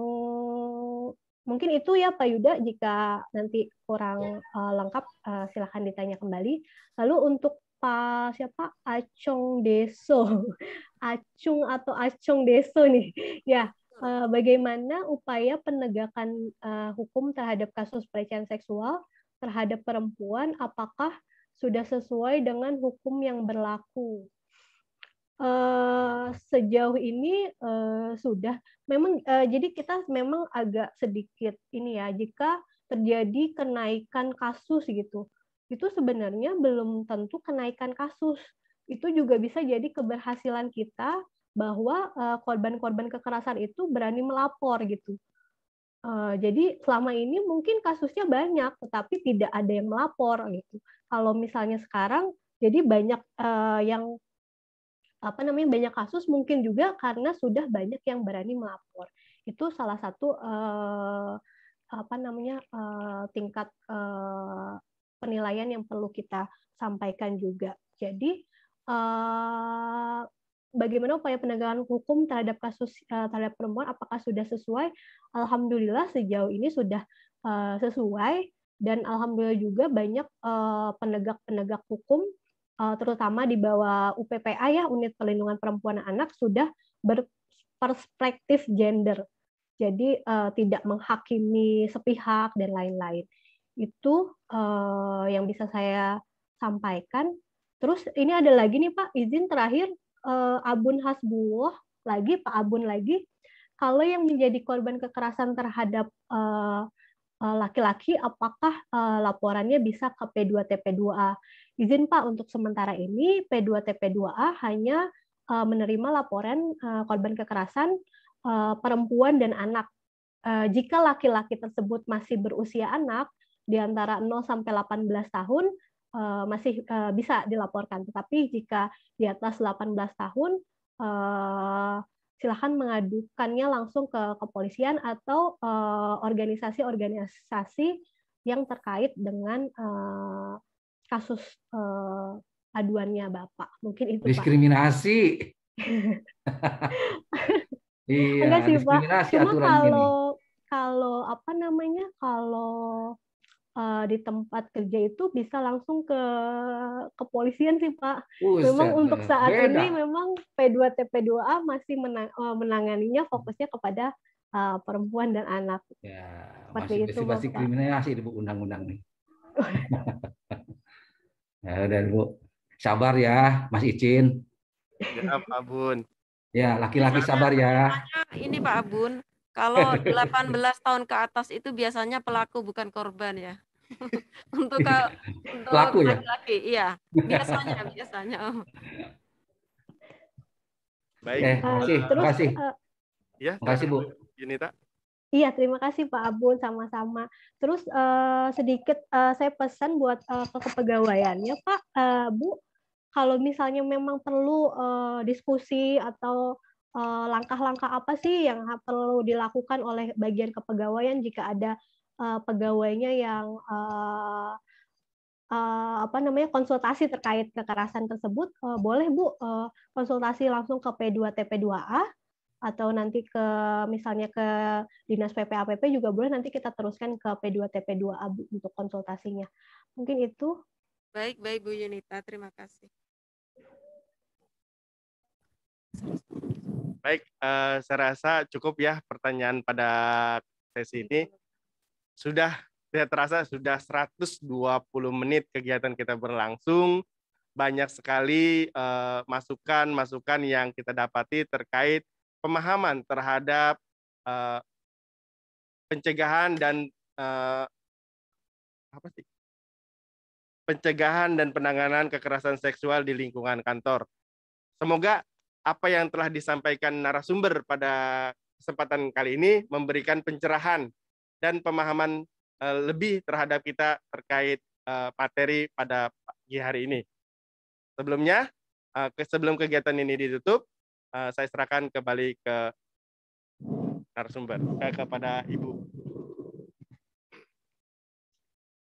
S5: mungkin itu ya Pak Yuda, jika nanti kurang lengkap silakan ditanya kembali. Lalu untuk Pak siapa Acung Deso, Acung atau Acung Deso nih, ya bagaimana upaya penegakan hukum terhadap kasus pelecehan seksual terhadap perempuan? Apakah sudah sesuai dengan hukum yang berlaku? Sejauh ini sudah memang jadi kita memang agak sedikit ini ya, jika terjadi kenaikan kasus gitu, itu sebenarnya belum tentu kenaikan kasus, itu juga bisa jadi keberhasilan kita bahwa korban-korban kekerasan itu berani melapor gitu. Jadi selama ini mungkin kasusnya banyak tetapi tidak ada yang melapor gitu. Kalau misalnya sekarang jadi banyak yang banyak kasus mungkin juga karena sudah banyak yang berani melapor. Itu salah satu tingkat penilaian yang perlu kita sampaikan juga. Jadi bagaimana upaya penegakan hukum terhadap kasus terhadap perempuan, apakah sudah sesuai? Alhamdulillah sejauh ini sudah sesuai, dan alhamdulillah juga banyak penegak-penegak hukum terutama di bawah UPPA ya, Unit Perlindungan Perempuan dan Anak, sudah berperspektif gender. Jadi tidak menghakimi sepihak dan lain-lain. Itu yang bisa saya sampaikan. Terus ini ada lagi nih Pak, izin terakhir, Abun Hasbullah lagi, Pak Abun lagi. Kalau yang menjadi korban kekerasan terhadap laki-laki, apakah laporannya bisa ke P2TP2A? Izin Pak, untuk sementara ini P2TP2A hanya menerima laporan korban kekerasan perempuan dan anak. Jika laki-laki tersebut masih berusia anak di antara 0 sampai 18 tahun masih bisa dilaporkan. Tetapi jika di atas 18 tahun silakan mengadukannya langsung ke kepolisian atau organisasi-organisasi yang terkait dengan kasus aduannya Bapak. Mungkin itu
S8: Diskriminasi. Iya,
S5: enggak sih Pak.
S8: diskriminasi
S5: Cuma
S8: aturan ini.
S5: kalau di tempat kerja itu bisa langsung ke kepolisian sih Pak. Memang untuk saat ini memang P2TP2A masih menanganinya fokusnya kepada perempuan dan anak.
S8: Ya,
S5: seperti
S8: masih
S5: itu
S8: bersifat
S5: Bapak.
S8: diskriminasi di undang-undang nih. Ya udah Bu, sabar ya Mas Icin.
S7: Ya Pak Abun.
S8: Ya, laki-laki sabar ya.
S1: Ini Pak Abun, kalau 18 tahun ke atas itu biasanya pelaku bukan korban ya. untuk
S8: Pelaku ya?
S1: laki-laki, iya. Biasanya.
S7: Baik.
S8: Terima kasih.
S7: Ya,
S8: terima kasih Bu.
S7: Yunita.
S5: Iya, terima kasih Pak Abun, sama-sama. Terus sedikit saya pesan buat ke kepegawaiannya Pak, Bu, kalau misalnya memang perlu diskusi atau langkah-langkah apa sih yang perlu dilakukan oleh bagian kepegawaian jika ada pegawainya yang konsultasi terkait kekerasan tersebut, boleh Bu konsultasi langsung ke P2TP2A atau nanti misalnya ke Dinas PPAPP juga boleh, nanti kita teruskan ke P2TP2A Bu untuk konsultasinya. Mungkin itu.
S1: Baik Bu Yunita, terima kasih.
S7: Baik, saya rasa cukup ya pertanyaan pada sesi ini. Sudah tidak terasa sudah 120 menit kegiatan kita berlangsung. Banyak sekali masukan-masukan yang kita dapati terkait pemahaman terhadap pencegahan dan pencegahan dan penanganan kekerasan seksual di lingkungan kantor. Semoga apa yang telah disampaikan narasumber pada kesempatan kali ini memberikan pencerahan dan pemahaman lebih terhadap kita terkait materi pada pagi hari ini. Sebelumnya, sebelum kegiatan ini ditutup, saya serahkan kembali ke narasumber, kepada Ibu.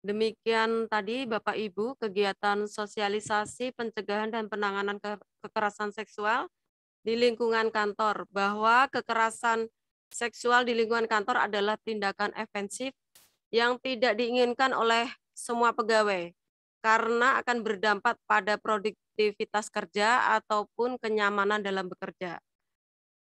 S1: Demikian tadi Bapak Ibu kegiatan sosialisasi pencegahan dan penanganan kekerasan seksual di lingkungan kantor, bahwa kekerasan seksual di lingkungan kantor adalah tindakan ofensif yang tidak diinginkan oleh semua pegawai karena akan berdampak pada produktivitas kerja ataupun kenyamanan dalam bekerja.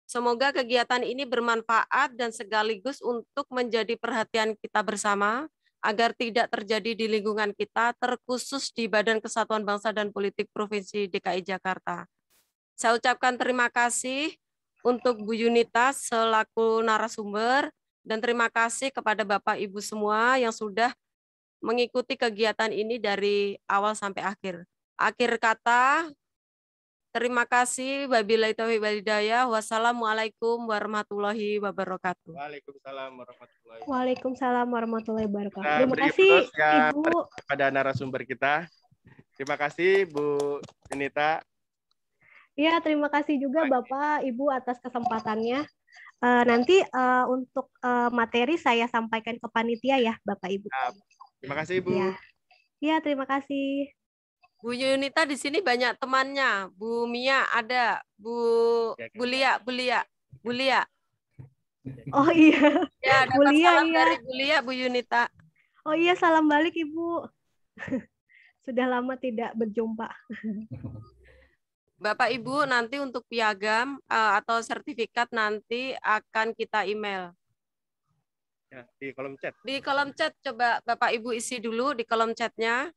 S1: Semoga kegiatan ini bermanfaat dan sekaligus untuk menjadi perhatian kita bersama agar tidak terjadi di lingkungan kita, terkhusus di Badan Kesatuan Bangsa dan Politik Provinsi DKI Jakarta. Saya ucapkan terima kasih untuk Bu Yunita selaku narasumber, dan terima kasih kepada Bapak Ibu semua yang sudah mengikuti kegiatan ini dari awal sampai akhir. Akhir kata, terima kasih. Wabillahi taufiq wal hidayah. Wassalamualaikum warahmatullahi wabarakatuh.
S5: Waalaikumsalam warahmatullahi wabarakatuh.
S7: Nah,
S5: Terima kasih Ibu.
S7: Kepada narasumber kita. Terima kasih Bu Yunita.
S5: Ya, terima kasih juga Bapak Ibu atas kesempatannya. Nanti untuk materi saya sampaikan ke panitia ya Bapak Ibu.
S7: Terima kasih Ibu.
S5: Ya, terima kasih.
S1: Bu Yunita di sini banyak temannya. Bu Mia ada, Bu Lia.
S5: Oh iya.
S1: Ya, dapat salam dari Bu Lia, Bu Yunita.
S5: Oh iya, salam balik Ibu. Sudah lama tidak berjumpa.
S1: Bapak Ibu, nanti untuk piagam atau sertifikat nanti akan kita email.
S7: Ya, di kolom chat.
S1: Di kolom chat coba Bapak Ibu isi dulu di kolom chatnya.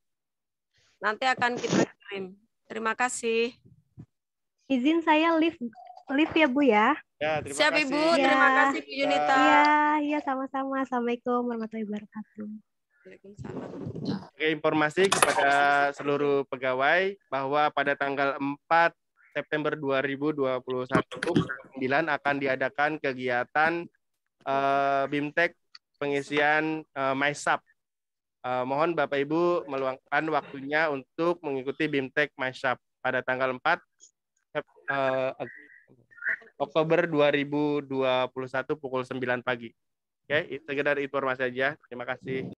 S1: Nanti akan kita kirim. Terima kasih.
S5: Izin saya live ya Bu ya.
S7: Ya, terima
S1: Siap
S7: kasih.
S1: Ibu, terima kasih Bu Yunita.
S5: Iya, sama-sama. Assalamualaikum warahmatullahi wabarakatuh.
S7: Oke, informasi kepada seluruh pegawai bahwa pada tanggal 4 September 2021 pukul 9 akan diadakan kegiatan BIMTEK pengisian MySub. Mohon Bapak Ibu meluangkan waktunya untuk mengikuti BIMTEK MySub pada tanggal 4 Oktober 2021 pukul 9 pagi. Oke, sekedar informasi saja. Terima kasih.